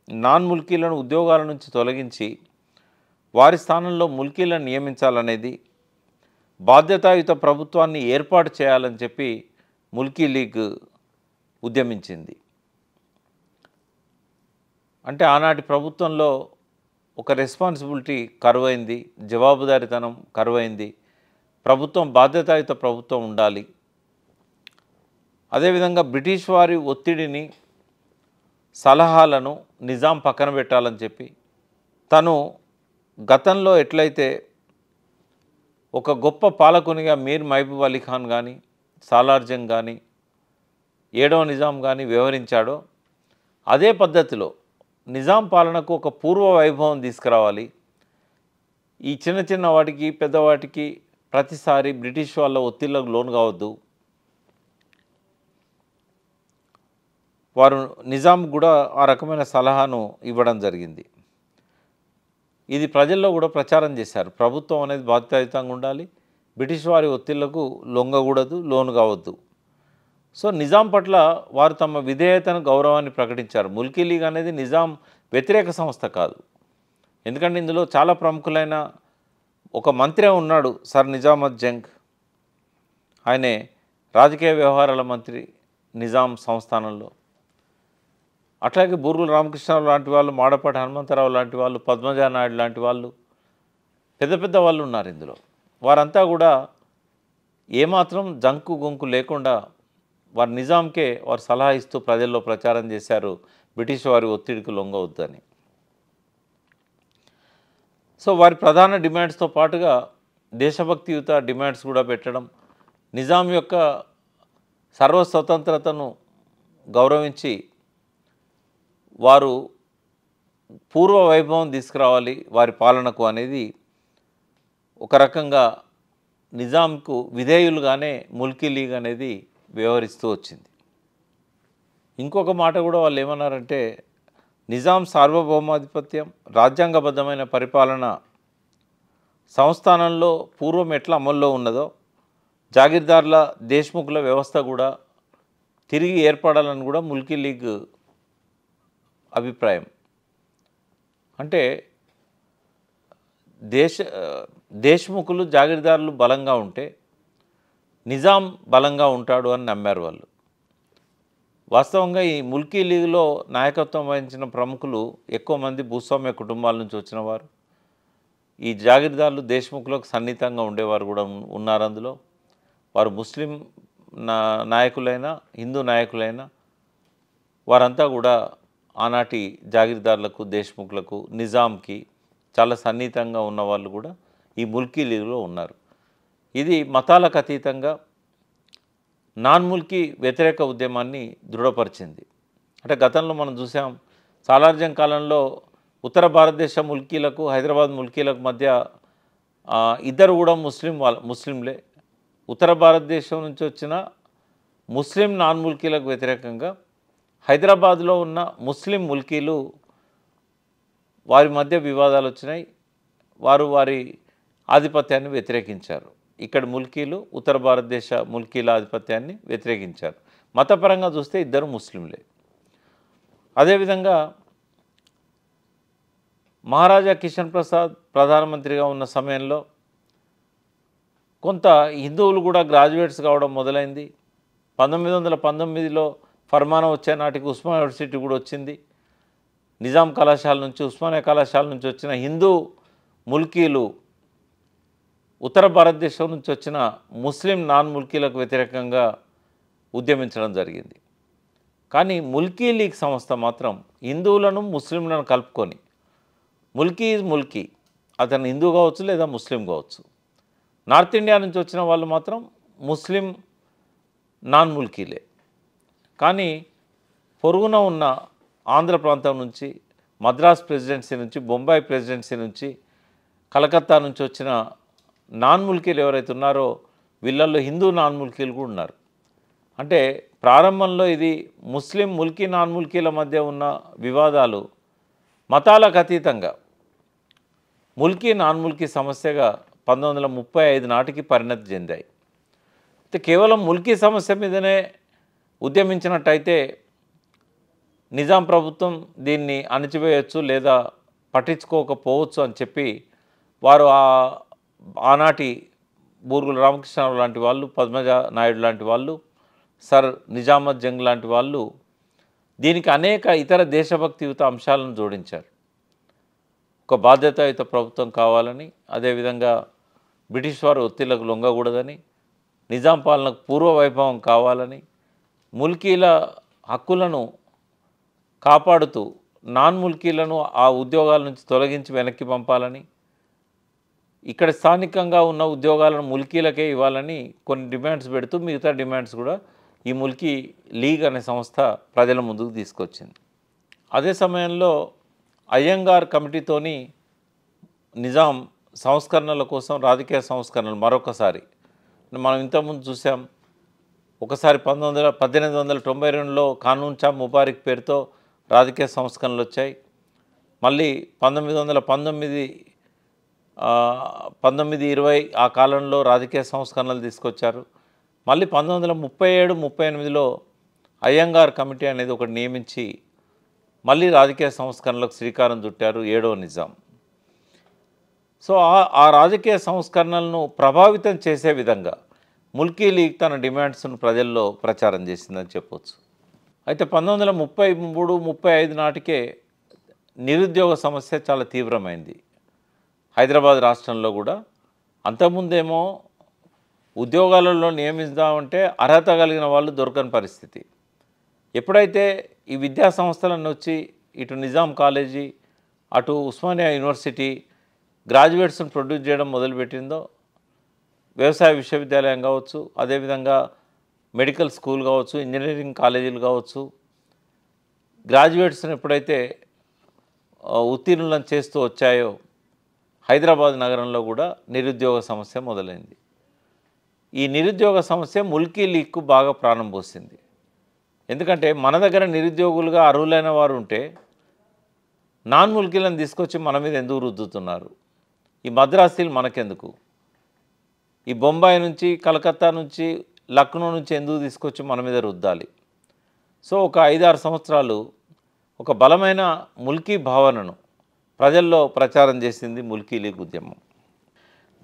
నాన్ ముల్కీలను ఉద్యోగాల నుంచి తొలగించి వారి స్థానంలో ముల్కీలను నియమించాలనేది, బాధ్యతాయుత ప్రభుత్వాన్ని ఏర్పాటు చేయాలని చెప్పి ముల్కీ లీగ్ ఉద్యమించింది. అంటే ఆనాటి ప్రభుత్వంలో ఒక రెస్పాన్సిబిలిటీ కరువైంది, జవాబుదారీతనం కరువైంది. ప్రభుత్వం బాధ్యతాయుత ప్రభుత్వం ఉండాలి. అదేవిధంగా బ్రిటిష్ వారి ఒత్తిడిని, సలహాలను నిజాం పక్కన పెట్టాలని చెప్పి తను గతంలో ఎట్లయితే ఒక గొప్ప పాలకునిగా మీర్ మహబూబ్ అలీ ఖాన్ కానీ, సాలార్ జంగ్ కానీ, 7వ నిజాం కానీ వ్యవహరించాడో అదే పద్ధతిలో నిజాం పాలనకు ఒక పూర్వ వైభవం తీసుకురావాలి. ఈ చిన్న చిన్న వాటికి, పెద్దవాటికి ప్రతిసారి బ్రిటిష్ వాళ్ళ ఒత్తిళ్లకు లోను కావద్దు. వారు నిజాం కూడా ఆ రకమైన సలహాను ఇవ్వడం జరిగింది. ఇది ప్రజల్లో కూడా ప్రచారం చేశారు. ప్రభుత్వం అనేది బాధ్యతాయుతంగా ఉండాలి, బ్రిటిష్ వారి ఒత్తిళ్లకు లొంగకూడదు, లోను కావద్దు. సో నిజాం పట్ల వారు తమ విధేయతను, గౌరవాన్ని ప్రకటించారు. ముల్కీ లీగ్ అనేది నిజాం వ్యతిరేక సంస్థ కాదు. ఎందుకంటే ఇందులో చాలా ప్రముఖులైన ఒక మంత్రి ఉన్నాడు, సర్ నిజామత్ జంగ్. ఆయనే రాజకీయ వ్యవహారాల మంత్రి నిజాం సంస్థానంలో. అట్లాగే బూరుగుల రామకృష్ణరావు లాంటి వాళ్ళు, మాడపాటి హనుమంతరావు లాంటి వాళ్ళు, పద్మజానాయుడు లాంటి వాళ్ళు, పెద్ద పెద్ద వాళ్ళు ఉన్నారు ఇందులో. వారంతా కూడా ఏమాత్రం జంకు గొంకు లేకుండా వారు నిజాంకే వారు సలహా ఇస్తూ ప్రజల్లో ప్రచారం చేశారు, బ్రిటిష్ వారి ఒత్తిడికి లొంగవద్దని. సో వారి ప్రధాన డిమాండ్స్తో పాటుగా దేశభక్తియుత డిమాండ్స్ కూడా పెట్టడం, నిజాం యొక్క సర్వస్వతంత్రతను గౌరవించి వారు పూర్వ వైభవం తీసుకురావాలి వారి పాలనకు అనేది ఒక రకంగా నిజాంకు విధేయులుగానే ముల్కీ లీగ్ అనేది వ్యవహరిస్తూ వచ్చింది. ఇంకొక మాట కూడా వాళ్ళు ఏమన్నారంటే, నిజాం సార్వభౌమాధిపత్యం, రాజ్యాంగబద్ధమైన పరిపాలన సంస్థానంలో పూర్వం ఎట్లా అమల్లో ఉన్నదో జాగీర్దార్ల దేశ్ముఖుల వ్యవస్థ కూడా తిరిగి ఏర్పడాలని కూడా ముల్కీ లీగ్ అభిప్రాయం. అంటే దేశ్ముఖులు జాగీర్దారులు బలంగా ఉంటే నిజాం బలంగా ఉంటాడు అని నమ్మారు వాళ్ళు. వాస్తవంగా ఈ ముల్కీ లీగ్లో నాయకత్వం వహించిన ప్రముఖులు ఎక్కువ మంది భూస్వామ్య కుటుంబాల నుంచి వచ్చిన వారు. ఈ జాగీర్దారులు దేశ్ముఖులకు సన్నిహితంగా ఉండేవారు కూడా ఉన్నారు అందులో. వారు ముస్లిం నాయకులైనా హిందూ నాయకులైనా వారంతా కూడా ఆనాటి జాగీర్దారులకు, దేశ్ముఖులకు, నిజాంకి చాలా సన్నిహితంగా ఉన్న వాళ్ళు కూడా ఈ ముల్కీ లీగ్లో ఉన్నారు. ఇది మతాలకు అతీతంగా నాన్ ముల్కీ వ్యతిరేక ఉద్యమాన్ని దృఢపరిచింది. అంటే గతంలో మనం చూసాం, సాలార్జంగ్ కాలంలో ఉత్తర భారతదేశ ముల్కీలకు, హైదరాబాద్ ముల్కీలకు మధ్య ఇద్దరు కూడా ముస్లింలే. ఉత్తర భారతదేశం నుంచి వచ్చిన ముస్లిం నాన్ ముల్కీలకు వ్యతిరేకంగా హైదరాబాద్లో ఉన్న ముస్లిం ముల్కీలు వారి మధ్య వివాదాలు వచ్చినాయి. వారు వారి ఆధిపత్యాన్ని వ్యతిరేకించారు. ఇక్కడ ముల్కీలు ఉత్తర భారతదేశ ముల్కీల ఆధిపత్యాన్ని వ్యతిరేకించారు. మతపరంగా చూస్తే ఇద్దరు ముస్లింలే. అదేవిధంగా మహారాజా కిషన్ ప్రసాద్ ప్రధానమంత్రిగా ఉన్న సమయంలో కొంత హిందువులు కూడా గ్రాడ్యుయేట్స్ కావడం మొదలైంది. 1919లో ఫర్మానా వచ్చే నాటికి ఉస్మానియా యూనివర్సిటీ కూడా వచ్చింది. నిజాం కళాశాల నుంచి, ఉస్మానియా కళాశాల నుంచి వచ్చిన హిందూ ముల్కీలు ఉత్తర భారతదేశం నుంచి వచ్చిన ముస్లిం నాన్ ముల్కీలకు వ్యతిరేకంగా ఉద్యమించడం జరిగింది. కానీ ముల్కీ లీగ్ సంస్థ మాత్రం హిందువులను ముస్లింలను కలుపుకొని, ముల్కీ ఈజ్ ముల్కీ, అతను హిందూ కావచ్చు లేదా ముస్లిం కావచ్చు. నార్త్ ఇండియా నుంచి వచ్చిన వాళ్ళు మాత్రం ముస్లిం నాన్ ముల్కీలే. కానీ పొరుగున ఉన్న ఆంధ్ర ప్రాంతం నుంచి, మద్రాస్ ప్రెసిడెన్సీ నుంచి, బొంబాయి ప్రెసిడెన్సీ నుంచి, కలకత్తా నుంచి వచ్చిన నాన్ ముల్కీలు ఎవరైతే ఉన్నారో వీళ్ళల్లో హిందూ నాన్ ముల్కీలు కూడా ఉన్నారు. అంటే ప్రారంభంలో ఇది ముస్లిం ముల్కీ నాన్ ముల్కీల మధ్య ఉన్న వివాదాలు మతాలకు అతీతంగా ముల్కీ నాన్ ముల్కీ సమస్యగా 1935 నాటికి పరిణతి చెందాయి. అయితే కేవలం ముల్కీ సమస్య మీదనే ఉద్యమించినట్టయితే నిజాం ప్రభుత్వం దీన్ని అణచివేయచ్చు లేదా పట్టించుకోకపోవచ్చు అని చెప్పి వారు ఆనాటి బూరుగుల రామకృష్ణరావు లాంటి వాళ్ళు, పద్మజా నాయుడు లాంటి వాళ్ళు, సర్ నిజామత్ జంగ్ లాంటి వాళ్ళు దీనికి అనేక ఇతర దేశభక్తియుత అంశాలను జోడించారు. ఒక బాధ్యతాయుత ప్రభుత్వం కావాలని, అదేవిధంగా బ్రిటిష్ వారు ఒత్తిళ్లకు లొంగకూడదని, నిజాం పాలనకు పూర్వ వైభవం కావాలని, ముల్కీల హక్కులను కాపాడుతూ నాన్ ముల్కీలను ఆ ఉద్యోగాల నుంచి తొలగించి వెనక్కి పంపాలని, ఇక్కడ స్థానికంగా ఉన్న ఉద్యోగాలను ముల్కీలకే ఇవ్వాలని కొన్ని డిమాండ్స్ పెడుతూ మిగతా డిమాండ్స్ కూడా ఈ ముల్కీ లీగ్ అనే సంస్థ ప్రజల ముందుకు తీసుకొచ్చింది. అదే సమయంలో అయ్యంగార్ కమిటీతోని నిజాం సంస్కరణల కోసం రాజకీయ సంస్కరణలు మరొకసారి మనం ఇంతకుముందు చూసాం. ఒకసారి 1892లో కానూన్ చా ముబారిక్ పేరుతో రాజకీయ సంస్కరణలు వచ్చాయి. మళ్ళీ 1919, 1920 ఆ కాలంలో రాజకీయ సంస్కరణలు తీసుకొచ్చారు. మళ్ళీ 1937, 38లో అయ్యంగార్ కమిటీ అనేది ఒకటి నియమించి మళ్ళీ రాజకీయ సంస్కరణలకు శ్రీకారం చుట్టారు 7వ నిజాం. సో ఆ రాజకీయ సంస్కరణలను ప్రభావితం చేసే విధంగా ముల్కీ లీగ్ తన డిమాండ్స్ను ప్రజల్లో ప్రచారం చేసిందని చెప్పొచ్చు. అయితే 1933-35 నాటికే నిరుద్యోగ సమస్య చాలా తీవ్రమైంది హైదరాబాద్ రాష్ట్రంలో కూడా. అంతకుముందేమో ఉద్యోగాలలో నియమిద్దామంటే అర్హత కలిగిన వాళ్ళు దొరకని పరిస్థితి. ఎప్పుడైతే ఈ విద్యా సంస్థలను వచ్చి ఇటు నిజాం కాలేజీ అటు ఉస్మానియా యూనివర్సిటీ గ్రాడ్యుయేట్స్ని ప్రొడ్యూస్ చేయడం మొదలుపెట్టిందో, వ్యవసాయ విశ్వవిద్యాలయం కావచ్చు, అదేవిధంగా మెడికల్ స్కూల్ కావచ్చు, ఇంజనీరింగ్ కాలేజీలు కావచ్చు, గ్రాడ్యుయేట్స్ని ఎప్పుడైతే ఉత్తీర్ణులను చేస్తూ వచ్చాయో హైదరాబాద్ నగరంలో కూడా నిరుద్యోగ సమస్య మొదలైంది. ఈ నిరుద్యోగ సమస్య ముల్కీ లీగ్కు బాగా ప్రాణం పోసింది. ఎందుకంటే మన దగ్గర నిరుద్యోగులుగా అర్హులైన వారు ఉంటే నాన్ ముల్కీలను తీసుకొచ్చి మన మీద ఎందుకు రుద్దుతున్నారు? ఈ మద్రాసీలు మనకెందుకు? ఈ బొంబాయి నుంచి, కలకత్తా నుంచి, లక్నో నుంచి ఎందుకు తీసుకొచ్చి మన మీద రుద్దాలి? సో ఒక 5-6 సంవత్సరాలు ఒక బలమైన ముల్కీ భావనను ప్రజల్లో ప్రచారం చేసింది ముల్కీ లీగ్ ఉద్యమం.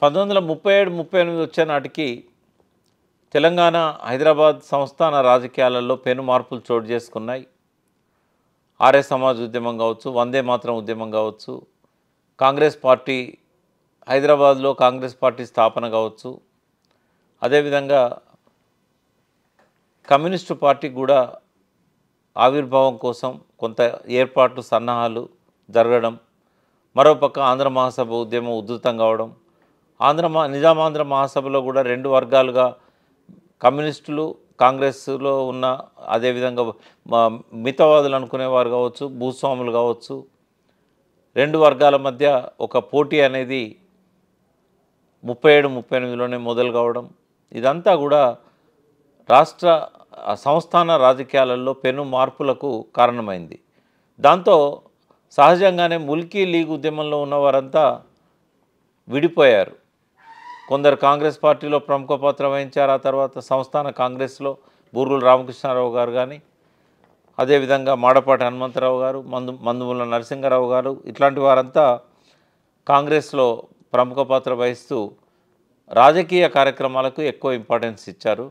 1937-38 వచ్చే నాటికి తెలంగాణ, హైదరాబాద్ సంస్థాన రాజకీయాలలో పెను మార్పులు చోటు చేసుకున్నాయి. ఆర్య సమాజ్ ఉద్యమం కావచ్చు, వందే మాతరం ఉద్యమం కావచ్చు, కాంగ్రెస్ పార్టీ హైదరాబాద్లో కాంగ్రెస్ పార్టీ స్థాపన కావచ్చు, అదేవిధంగా కమ్యూనిస్టు పార్టీ కూడా ఆవిర్భావం కోసం కొంత ఏర్పాట్లు సన్నాహాలు జరగడం, మరోపక్క ఆంధ్ర మహాసభ ఉద్యమం ఉధృతం కావడం, నిజామాంధ్ర మహాసభలో కూడా 2 వర్గాలుగా కమ్యూనిస్టులు కాంగ్రెస్లో ఉన్న, అదేవిధంగా మితవాదులు అనుకునేవారు కావచ్చు, భూస్వాములు కావచ్చు, 2 వర్గాల మధ్య ఒక పోటీ అనేది 37-38లోనే మొదలు కావడం, ఇదంతా కూడా రాష్ట్ర సంస్థాన రాజకీయాలలో పెను మార్పులకు కారణమైంది. దాంతో సహజంగానే ముల్కీ లీగ్ ఉద్యమంలో ఉన్నవారంతా విడిపోయారు. కొందరు కాంగ్రెస్ పార్టీలో ప్రముఖ పాత్ర వహించారు. ఆ తర్వాత సంస్థాన కాంగ్రెస్లో బూరుగుల రామకృష్ణారావు గారు కానీ, అదేవిధంగా మాడపాటి హనుమంతరావు గారు, మందుముల నరసింహారావు గారు, ఇట్లాంటి వారంతా కాంగ్రెస్లో ప్రముఖ పాత్ర వహిస్తూ రాజకీయ కార్యక్రమాలకు ఎక్కువ ఇంపార్టెన్స్ ఇచ్చారు.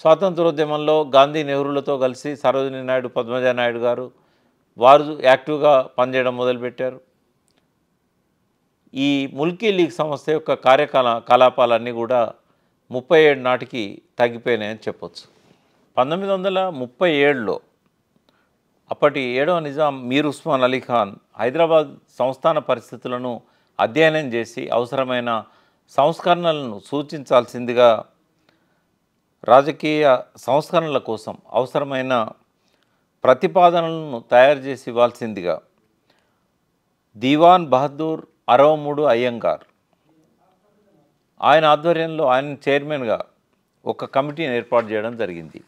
స్వాతంత్రోద్యమంలో గాంధీ నెహ్రూలతో కలిసి సరోజినీ నాయుడు, పద్మజా నాయుడు గారు వారు యాక్టివ్గా పనిచేయడం మొదలుపెట్టారు. ఈ ముల్కీ లీగ్ సంస్థ యొక్క కార్యకలాపాలన్నీ కూడా 37 నాటికి తగ్గిపోయినాయని చెప్పొచ్చు. 1937లో అప్పటి 7వ నిజాం మీర్ ఉస్మాన్ అలీ ఖాన్ హైదరాబాద్ సంస్థాన పరిస్థితులను అధ్యయనం చేసి అవసరమైన సంస్కరణలను సూచించాల్సిందిగా, రాజకీయ సంస్కరణల కోసం అవసరమైన ప్రతిపాదనలను తయారు చేసి ఇవ్వాల్సిందిగా దివాన్ బహదూర్ 63 అయ్యంగార్ ఆయన ఆధ్వర్యంలో, ఆయన చైర్మన్గా ఒక కమిటీని ఏర్పాటు చేయడం జరిగింది.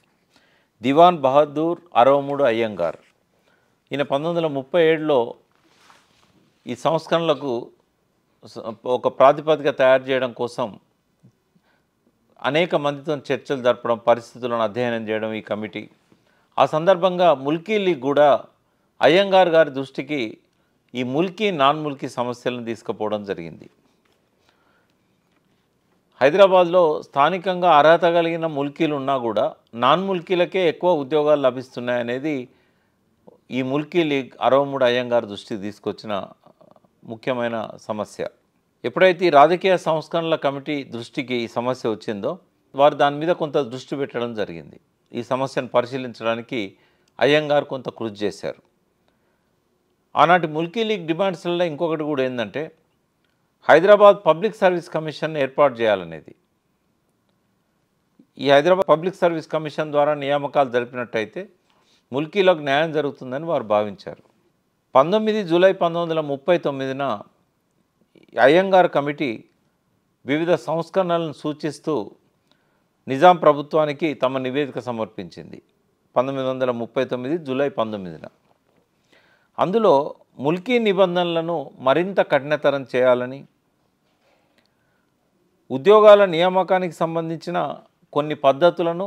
దివాన్ బహదూర్ 63 అయ్యంగార్ ఈయన 1937లో ఈ సంస్కరణలకు ఒక ప్రాతిపదిక తయారు చేయడం కోసం అనేక మందితో చర్చలు జరపడం, పరిస్థితులను అధ్యయనం చేయడం ఈ కమిటీ. ఆ సందర్భంగా ముల్కీ లీగ్ కూడా అయ్యంగార్ గారి దృష్టికి ఈ ముల్కీ, నాన్ ముల్కీ సమస్యలను తీసుకుపోవడం జరిగింది. హైదరాబాద్లో స్థానికంగా అర్హత కలిగిన ముల్కీలు ఉన్నా కూడా నాన్ ముల్కీలకే ఎక్కువ ఉద్యోగాలు లభిస్తున్నాయనేది ఈ ముల్కీ లీగ్ 63 అయ్యంగార్ దృష్టికి తీసుకొచ్చిన ముఖ్యమైన సమస్య. ఎప్పుడైతే ఈ రాజకీయ సంస్కరణల కమిటీ దృష్టికి ఈ సమస్య వచ్చిందో వారు దాని మీద కొంత దృష్టి పెట్టడం జరిగింది. ఈ సమస్యను పరిశీలించడానికి అయ్యంగార్ కొంత కృషి చేశారు. ఆనాటి ముల్కీ లీగ్ డిమాండ్స్లలో ఇంకొకటి కూడా ఏంటంటే హైదరాబాద్ పబ్లిక్ సర్వీస్ కమిషన్ ఏర్పాటు చేయాలనేది. ఈ హైదరాబాద్ పబ్లిక్ సర్వీస్ కమిషన్ ద్వారా నియామకాలు జరిపినట్టయితే ముల్కీలకు న్యాయం జరుగుతుందని వారు భావించారు. 19 జూలై 1939న అయ్యంగార్ కమిటీ వివిధ సంస్కరణలను సూచిస్తూ నిజాం ప్రభుత్వానికి తమ నివేదిక సమర్పించింది 1939 జూలై 19న. అందులో ముల్కీ నిబంధనలను మరింత కఠినతరం చేయాలని, ఉద్యోగాల నియామకానికి సంబంధించిన కొన్ని పద్ధతులను,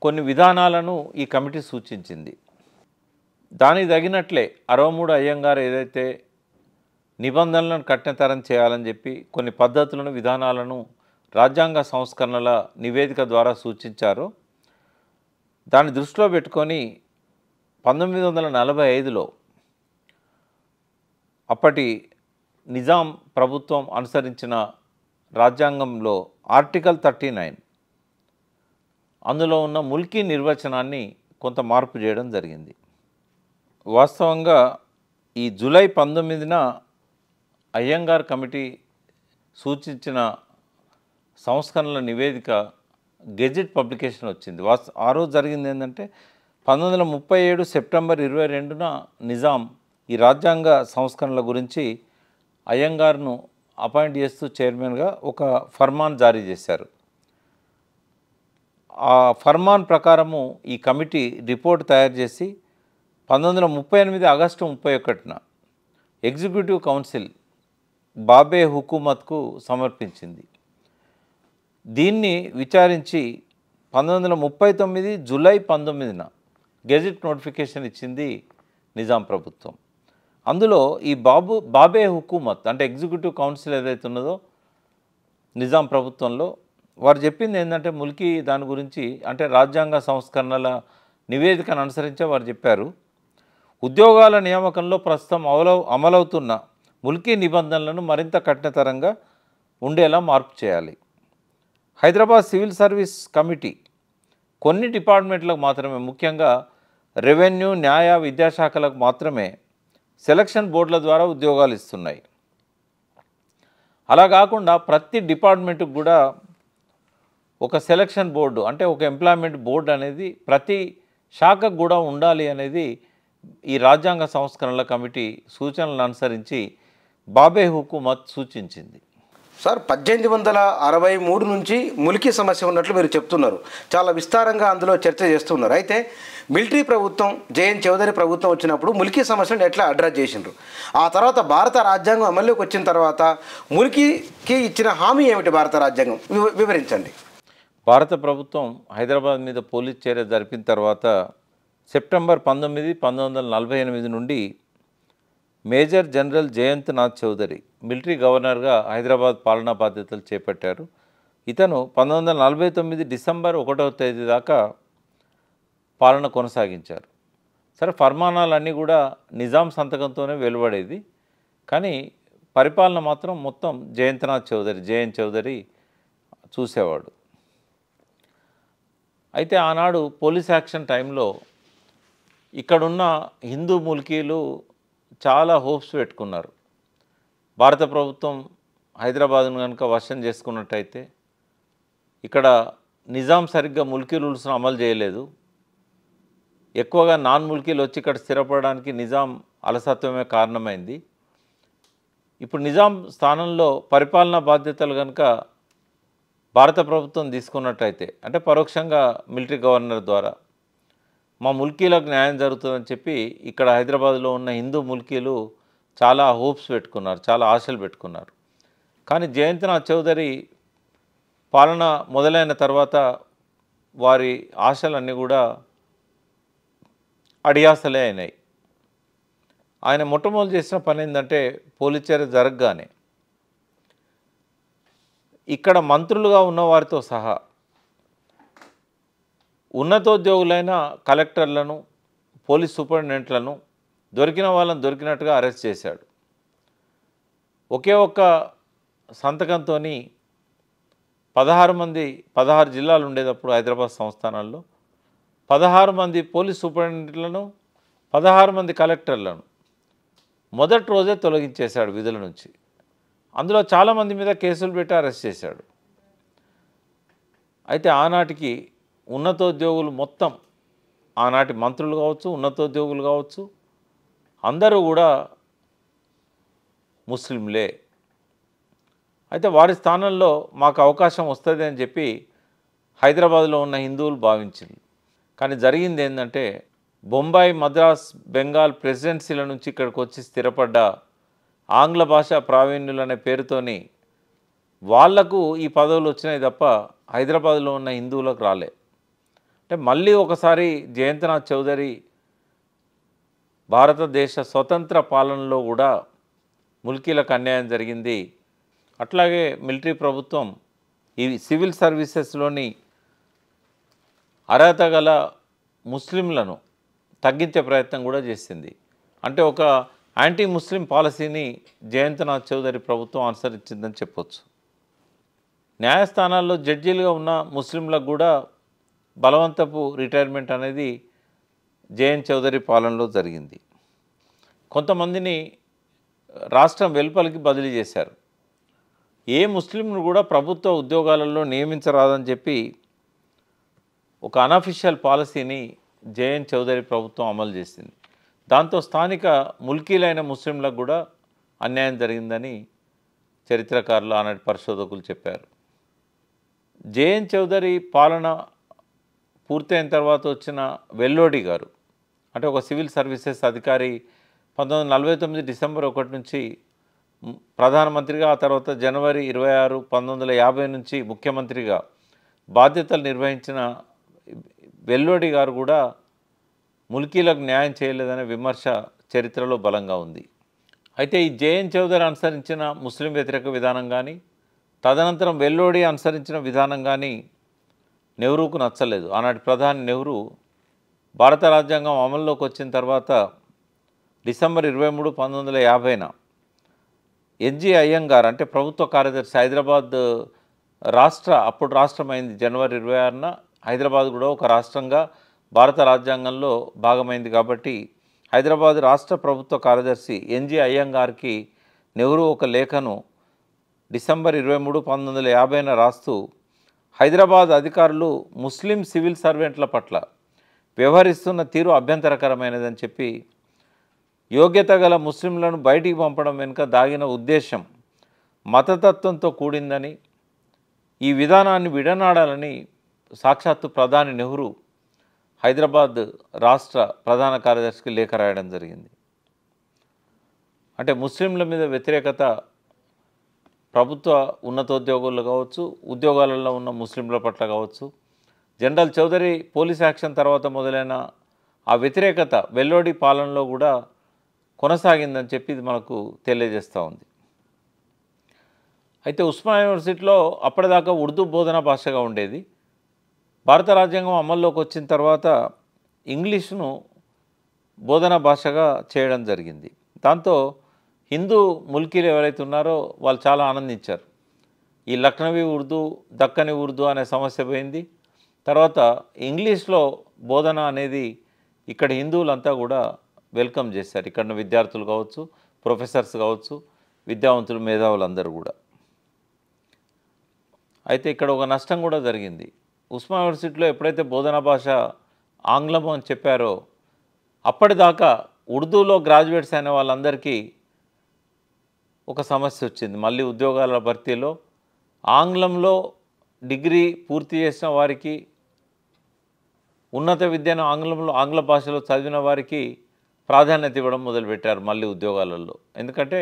కొన్ని విధానాలను ఈ కమిటీ సూచించింది. దానికి తగినట్లే 63 అయ్యంగార్ ఏదైతే నిబంధనలను కఠినతరం చేయాలని చెప్పి కొన్ని పద్ధతులను, విధానాలను రాజ్యాంగ సంస్కరణల నివేదిక ద్వారా సూచించారో దాన్ని దృష్టిలో పెట్టుకొని 1945లో అప్పటి నిజాం ప్రభుత్వం అనుసరించిన రాజ్యాంగంలో ఆర్టికల్ 39 అందులో ఉన్న ముల్కీ నిర్వచనాన్ని కొంత మార్పు చేయడం జరిగింది. వాస్తవంగా ఈ జూలై 19న అయ్యంగార్ కమిటీ సూచించిన సంస్కరణల నివేదిక గెజిట్ పబ్లికేషన్ వచ్చింది. ఆ రోజు జరిగింది ఏంటంటే 1937 సెప్టెంబర్ 22న నిజాం ఈ రాజ్యాంగ సంస్కరణల గురించి అయ్యంగార్ను అపాయింట్ చేస్తూ చైర్మన్గా ఒక ఫర్మాన్ జారీ చేశారు. ఆ ఫర్మాన్ ప్రకారము ఈ కమిటీ రిపోర్ట్ తయారు చేసి 1938 ఆగస్టు 31న ఎగ్జిక్యూటివ్ కౌన్సిల్ బాబే హుకూమత్కు సమర్పించింది. దీన్ని విచారించి 1939 జూలై 19న గెజిట్ నోటిఫికేషన్ ఇచ్చింది నిజాం ప్రభుత్వం. అందులో ఈ బాబే హుకూమత్ అంటే ఎగ్జిక్యూటివ్ కౌన్సిల్ ఏదైతే ఉన్నదో నిజాం ప్రభుత్వంలో వారు చెప్పింది ఏంటంటే ముల్కీ దాని గురించి అంటే రాజ్యాంగ సంస్కరణల నివేదికను అనుసరించే వారు చెప్పారు, ఉద్యోగాల నియామకంలో ప్రస్తుతం అమలవుతున్న ముల్కీ నిబంధనలను మరింత కఠినతరంగా ఉండేలా మార్పు చేయాలి. హైదరాబాద్ సివిల్ సర్వీస్ కమిటీ కొన్ని డిపార్ట్మెంట్లకు మాత్రమే, ముఖ్యంగా రెవెన్యూ, న్యాయ, విద్యాశాఖలకు మాత్రమే సెలక్షన్ బోర్డుల ద్వారా ఉద్యోగాలు ఇస్తున్నాయి. అలా కాకుండా ప్రతి డిపార్ట్మెంట్కి కూడా ఒక సెలక్షన్ బోర్డు అంటే ఒక ఎంప్లాయ్మెంట్ బోర్డు అనేది ప్రతి శాఖకు కూడా ఉండాలి అనేది ఈ రాజ్యాంగ సంస్కరణల కమిటీ సూచనలను అనుసరించి బాబే హుకూమత్ సూచించింది. సార్ 1863 నుంచి ముల్కీ సమస్య ఉన్నట్లు మీరు చెప్తున్నారు, చాలా విస్తారంగా అందులో చర్చ చేస్తున్నారు. అయితే మిలిటరీ ప్రభుత్వం జేఎన్ చౌదరి ప్రభుత్వం వచ్చినప్పుడు ముల్కీ సమస్యను ఎట్లా అడ్రస్ చేసిండ్రు, ఆ తర్వాత భారత రాజ్యాంగం అమల్లోకి వచ్చిన తర్వాత ముల్కీకి ఇచ్చిన హామీ ఏమిటి భారత రాజ్యాంగం వివరించండి. భారత ప్రభుత్వం హైదరాబాద్ మీద పోలీస్ చర్య జరిపిన తర్వాత సెప్టెంబర్ 19, 1948 నుండి major general Jayant Nath Chaudhary military గవర్నర్గా హైదరాబాద్ పాలనా బాధ్యతలు చేపట్టారు. ఇతను 1949 డిసెంబర్ 1వ తేదీ దాకా పాలన కొనసాగించారు. సరే, ఫర్మానాలన్నీ కూడా నిజాం సంతకంతోనే వెలువడేది, కానీ పరిపాలన మాత్రం మొత్తం జేఎన్ చౌదరి చూసేవాడు. అయితే ఆనాడు పోలీస్ యాక్షన్ టైంలో ఇక్కడున్న హిందూ ముల్కీలు చాలా హోప్స్ పెట్టుకున్నారు. భారత ప్రభుత్వం హైదరాబాద్ను కనుక వశం చేసుకున్నట్టయితే ఇక్కడ నిజాం సరిగ్గా ముల్కీ రూల్స్ను అమలు చేయలేదు, ఎక్కువగా నాన్ ముల్కీలు వచ్చి ఇక్కడ స్థిరపడడానికి నిజాం అలసత్వమే కారణమైంది. ఇప్పుడు నిజాం స్థానంలో పరిపాలనా బాధ్యతలు కనుక భారత ప్రభుత్వం తీసుకున్నట్టయితే అంటే పరోక్షంగా మిలిటరీ గవర్నర్ ద్వారా మా ముల్కీలకు న్యాయం జరుగుతుందని చెప్పి ఇక్కడ హైదరాబాద్లో ఉన్న హిందూ ముల్కీలు చాలా హోప్స్ పెట్టుకున్నారు, చాలా ఆశలు పెట్టుకున్నారు. కానీ జయంత్నాథ్ చౌదరి పాలన మొదలైన తర్వాత వారి ఆశలన్నీ కూడా అడియాసలే అయినాయి. ఆయన మొట్టమొదటి చేసిన పని ఏంటంటే పోలీస్ చర్య జరగగానే ఇక్కడ మంత్రులుగా ఉన్న వారితో సహా ఉన్నతోద్యోగులైన కలెక్టర్లను, పోలీస్ సూపరింటెండెంట్లను దొరికిన వాళ్ళని దొరికినట్టుగా అరెస్ట్ చేశాడు. ఒకే ఒక్క సంతకంతో 16 జిల్లాలు ఉండేటప్పుడు హైదరాబాద్ సంస్థానాల్లో 16 మంది పోలీస్ సూపరింటెండెంట్లను, 16 మంది కలెక్టర్లను మొదటి రోజే తొలగించేశాడు విధుల నుంచి. అందులో చాలామంది మీద కేసులు పెట్టి అరెస్ట్ చేశాడు. అయితే ఆనాటికి ఉన్నతోద్యోగులు మొత్తం, ఆనాటి మంత్రులు కావచ్చు, ఉన్నతోద్యోగులు కావచ్చు, అందరూ కూడా ముస్లింలే. అయితే వారి స్థానంలో మాకు అవకాశం వస్తుంది అని చెప్పి హైదరాబాద్లో ఉన్న హిందువులు భావించింది. కానీ జరిగింది ఏంటంటే బొంబాయి, మద్రాస్, బెంగాల్ ప్రెసిడెన్సీల నుంచి ఇక్కడికి వచ్చి స్థిరపడ్డ ఆంగ్ల భాష ప్రావీణ్యులు అనే పేరుతోని వాళ్లకు ఈ పదవులు వచ్చినాయి తప్ప హైదరాబాద్లో ఉన్న హిందువులకు రాలే. అంటే మళ్ళీ ఒకసారి జయంత్నాథ్ చౌదరి భారతదేశ స్వతంత్ర పాలనలో కూడా ముల్కీలకు అన్యాయం జరిగింది. అట్లాగే మిలిటరీ ప్రభుత్వం ఈ సివిల్ సర్వీసెస్లోని అర్హత గల ముస్లింలను తగ్గించే ప్రయత్నం కూడా చేసింది. అంటే ఒక యాంటీ ముస్లిం పాలసీని జయంతనాథ్ చౌదరి ప్రభుత్వం అనుసరించిందని చెప్పొచ్చు. న్యాయస్థానాల్లో జడ్జీలుగా ఉన్న ముస్లింలకు కూడా బలవంతపు రిటైర్మెంట్ అనేది జయంత్ చౌదరి పాలనలో జరిగింది. కొంతమందిని రాష్ట్రం వెలుపలికి బదిలీ చేశారు. ఏ ముస్లింను కూడా ప్రభుత్వ ఉద్యోగాలలో నియమించరాదని చెప్పి ఒక అనఫిషియల్ పాలసీని జయంత్ చౌదరి ప్రభుత్వం అమలు చేసింది. దాంతో స్థానిక ముల్కీలైన ముస్లింలకు కూడా అన్యాయం జరిగిందని చరిత్రకారులు ఆనాటి పరిశోధకులు చెప్పారు. జయంత్ చౌదరి పాలన పూర్తయిన తర్వాత వచ్చిన వెల్లోడి గారు అంటే ఒక సివిల్ సర్వీసెస్ అధికారి 1949 డిసెంబర్ 1 నుంచి ప్రధానమంత్రిగా, ఆ తర్వాత జనవరి 26, 1950 నుంచి ముఖ్యమంత్రిగా బాధ్యతలు నిర్వహించిన వెల్లోడి గారు కూడా ముల్కీలకు న్యాయం చేయలేదనే విమర్శ చరిత్రలో బలంగా ఉంది. అయితే ఈ జయంత్ చౌదరి అనుసరించిన ముస్లిం వ్యతిరేక విధానం కానీ, తదనంతరం వెల్లోడి అనుసరించిన విధానం కానీ నెహ్రూకు నచ్చలేదు. ఆనాటి ప్రధాని నెహ్రూ భారత రాజ్యాంగం అమల్లోకి వచ్చిన తర్వాత డిసెంబర్ 23, 1950న ఎన్జి అయ్యంగార్ అంటే ప్రభుత్వ కార్యదర్శి హైదరాబాద్ అప్పుడు రాష్ట్రమైంది. జనవరి 26న హైదరాబాద్ కూడా ఒక రాష్ట్రంగా భారత రాజ్యాంగంలో భాగమైంది. కాబట్టి హైదరాబాద్ రాష్ట్ర ప్రభుత్వ కార్యదర్శి ఎన్జి అయ్యంగార్కి నెహ్రూ ఒక లేఖను డిసెంబర్ 23, 1950న రాస్తూ హైదరాబాద్ అధికారులు ముస్లిం సివిల్ సర్వెంట్ల పట్ల వ్యవహరిస్తున్న తీరు అభ్యంతరకరమైనదని చెప్పి, యోగ్యత గల ముస్లింలను బయటికి పంపడం వెనుక దాగిన ఉద్దేశం మతతత్వంతో కూడిందని, ఈ విధానాన్ని విడనాడాలని సాక్షాత్తు ప్రధాని నెహ్రూ హైదరాబాద్ రాష్ట్ర ప్రధాన కార్యదర్శికి లేఖ రాయడం జరిగింది. అంటే ముస్లింల మీద వ్యతిరేకత ప్రభుత్వ ఉన్నతోద్యోగులు కావచ్చు, ఉద్యోగాలలో ఉన్న ముస్లింల పట్ల కావచ్చు, జనరల్ చౌదరి పోలీస్ యాక్షన్ తర్వాత మొదలైన ఆ వ్యతిరేకత వెల్లోడి పాలనలో కూడా కొనసాగిందని చెప్పి ఇది మనకు తెలియజేస్తూ ఉంది. అయితే ఉస్మానియా యూనివర్సిటీలో అప్పటిదాకా ఉర్దూ బోధనా భాషగా ఉండేది. భారత రాజ్యాంగం అమల్లోకి వచ్చిన తర్వాత ఇంగ్లీష్ను బోధనా భాషగా చేయడం జరిగింది. దాంతో హిందూ ముల్కీలు ఎవరైతే ఉన్నారో వాళ్ళు చాలా ఆనందించారు. ఈ లక్నవీ ఉర్దూ, దక్కని ఉర్దూ అనే సమస్య పోయింది. తర్వాత ఇంగ్లీష్లో బోధన అనేది ఇక్కడ హిందువులంతా కూడా వెల్కమ్ చేశారు. ఇక్కడ విద్యార్థులు కావచ్చు, ప్రొఫెసర్స్ కావచ్చు, విద్యావంతులు, మేధావులు అందరూ కూడా. అయితే ఇక్కడ ఒక నష్టం కూడా జరిగింది. ఉస్మానియా యూనివర్సిటీలో ఎప్పుడైతే బోధనా భాష ఆంగ్లము అని చెప్పారో అప్పటిదాకా ఉర్దూలో గ్రాడ్యుయేట్స్ అయిన వాళ్ళందరికీ ఒక సమస్య వచ్చింది. మళ్ళీ ఉద్యోగాల భర్తీలో ఆంగ్లంలో డిగ్రీ పూర్తి చేసిన వారికి, ఉన్నత విద్యను ఆంగ్ల భాషలో చదివిన వారికి ప్రాధాన్యత ఇవ్వడం మొదలుపెట్టారు మళ్ళీ ఉద్యోగాలలో. ఎందుకంటే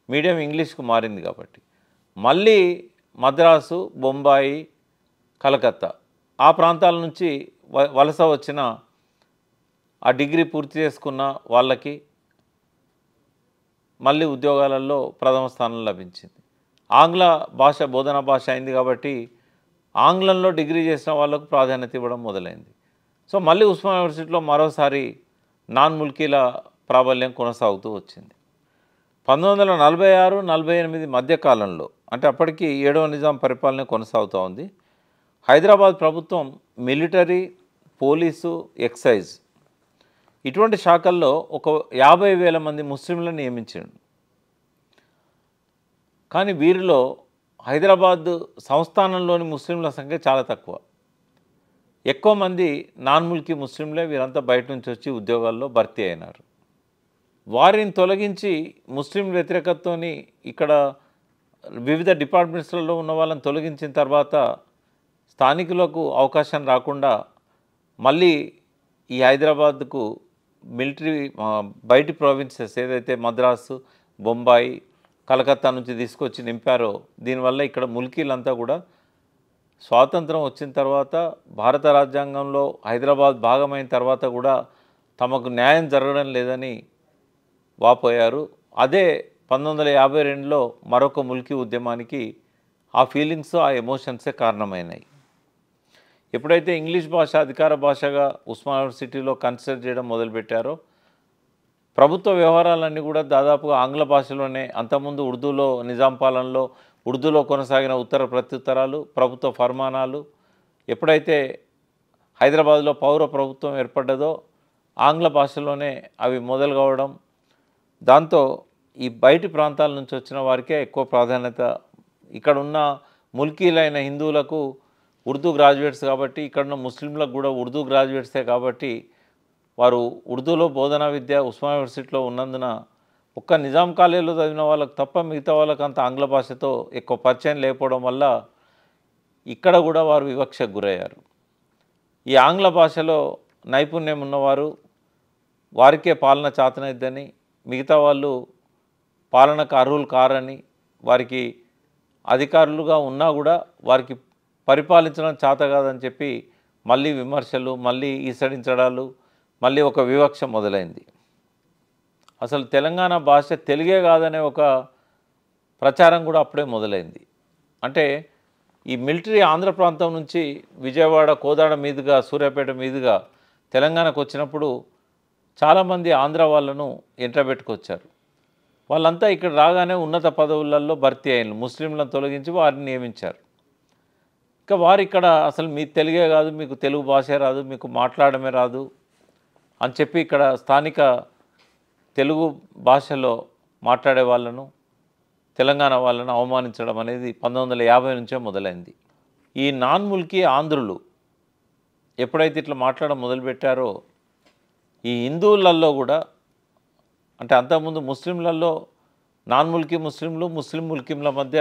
మీడియం ఇంగ్లీష్కు మారింది కాబట్టి. మళ్ళీ మద్రాసు, బొంబాయి, కలకత్తా ఆ ప్రాంతాల నుంచి వలస వచ్చిన ఆ డిగ్రీ పూర్తి చేసుకున్న వాళ్ళకి మళ్ళీ ఉద్యోగాలలో ప్రథమ స్థానం లభించింది. ఆంగ్ల భాష బోధనా భాష అయింది కాబట్టి ఆంగ్లంలో డిగ్రీ చేసిన వాళ్ళకు ప్రాధాన్యత ఇవ్వడం మొదలైంది. సో మళ్ళీ ఉస్మానియా యూనివర్సిటీలో మరోసారి నాన్ ముల్కీల ప్రాబల్యం కొనసాగుతూ వచ్చింది. 1946, 48 మధ్యకాలంలో అంటే అప్పటికి 7వ నిజాం పరిపాలన కొనసాగుతూ ఉంది. హైదరాబాద్ ప్రభుత్వం మిలిటరీ, పోలీసు, ఎక్సైజ్ ఇటువంటి శాఖల్లో ఒక 50,000 మంది ముస్లింలను నియమించాడు. కానీ వీరిలో హైదరాబాద్ సంస్థానంలోని ముస్లింల సంఖ్య చాలా తక్కువ. ఎక్కువ మంది నాన్ ముల్కీ ముస్లింలే. వీరంతా బయట నుంచి వచ్చి ఉద్యోగాల్లో భర్తీ అయినారు. వారిని తొలగించి ముస్లిం వ్యతిరేకతతోని ఇక్కడ వివిధ డిపార్ట్మెంట్స్లలో ఉన్న వాళ్ళని తొలగించిన తర్వాత స్థానికులకు అవకాశం రాకుండా మళ్ళీ ఈ హైదరాబాద్కు మిలిటరీ బయటి ప్రావిన్సెస్ ఏదైతే మద్రాసు, బొంబాయి, కలకత్తా నుంచి తీసుకొచ్చి నింపారో దీనివల్ల ఇక్కడ ముల్కీలంతా కూడా స్వాతంత్రం వచ్చిన తర్వాత భారత రాజ్యాంగంలో హైదరాబాద్ భాగమైన తర్వాత కూడా తమకు న్యాయం జరగడం లేదని వాపోయారు. అదే 1952లో మరొక ముల్కీ ఉద్యమానికి ఆ ఫీలింగ్స్ ఆ ఎమోషన్సే కారణమైనాయి. ఎప్పుడైతే ఇంగ్లీష్ భాష అధికార భాషగా ఉస్మానియా యూనివర్సిటీలో కన్సిడర్ చేయడం మొదలుపెట్టారో ప్రభుత్వ వ్యవహారాలన్నీ కూడా దాదాపుగా ఆంగ్ల భాషలోనే, అంతకుముందు ఉర్దూలో నిజాం పాలనలో ఉర్దూలో కొనసాగిన ఉత్తర ప్రత్యుత్తరాలు, ప్రభుత్వ ఫర్మానాలు ఎప్పుడైతే హైదరాబాద్లో పౌర ప్రభుత్వం ఏర్పడ్డదో ఆంగ్ల భాషలోనే అవి మొదలు కావడం, దాంతో ఈ బయటి ప్రాంతాల నుంచి వచ్చిన వారికే ఎక్కువ ప్రాధాన్యత, ఇక్కడ ఉన్న ముల్కీలైన హిందువులకు ఉర్దూ గ్రాడ్యుయేట్స్ కాబట్టి, ఇక్కడున్న ముస్లింలకు కూడా ఉర్దూ గ్రాడ్యుయేట్సే కాబట్టి వారు ఉర్దూలో బోధనా విద్య ఉస్మానియా యూనివర్సిటీలో ఉన్నందున ఒక్క నిజాం కాలేజీలో చదివిన వాళ్ళకు తప్ప మిగతా వాళ్ళకి అంత ఆంగ్ల భాషతో ఎక్కువ పరిచయం లేకపోవడం వల్ల ఇక్కడ కూడా వారు వివక్షకు గురయ్యారు. ఈ ఆంగ్ల భాషలో నైపుణ్యం ఉన్నవారు వారికే పాలన చాతనైద్దని, మిగతా వాళ్ళు పాలనకు అర్హులు కారని, వారికి అధికారులుగా ఉన్నా కూడా వారికి పరిపాలించడం చేత కాదని చెప్పి మళ్ళీ విమర్శలు, మళ్ళీ ఈసడించడాలు, మళ్ళీ ఒక వివక్ష మొదలైంది. అసలు తెలంగాణ భాష తెలుగే కాదనే ఒక ప్రచారం కూడా అప్పుడే మొదలైంది. అంటే ఈ మిలిటరీ ఆంధ్ర ప్రాంతం నుంచి విజయవాడ, కోదాడ మీదుగా, సూర్యాపేట మీదుగా తెలంగాణకు వచ్చినప్పుడు చాలామంది ఆంధ్ర వాళ్ళను ఎంటబెట్టుకొచ్చారు. వాళ్ళంతా ఇక్కడ రాగానే ఉన్నత పదవులలో భర్తీ అయిన ముస్లింలను తొలగించి వారిని నియమించారు. ఇంకా వారు ఇక్కడ అసలు మీ తెలుగే కాదు, మీకు తెలుగు భాషే రాదు, మీకు మాట్లాడమే రాదు అని చెప్పి ఇక్కడ స్థానిక తెలుగు భాషలో మాట్లాడే వాళ్ళను, తెలంగాణ వాళ్ళను అవమానించడం అనేది 1950 నుంచే మొదలైంది. ఈ నాన్ ముల్కీ ఆంధ్రులు ఎప్పుడైతే ఇట్లా మాట్లాడడం మొదలుపెట్టారో ఈ హిందువులలో కూడా, అంటే అంతకుముందు ముస్లింలలో నాన్ ముల్కీ ముస్లింలు, ముస్లిం ముల్కీల మధ్య,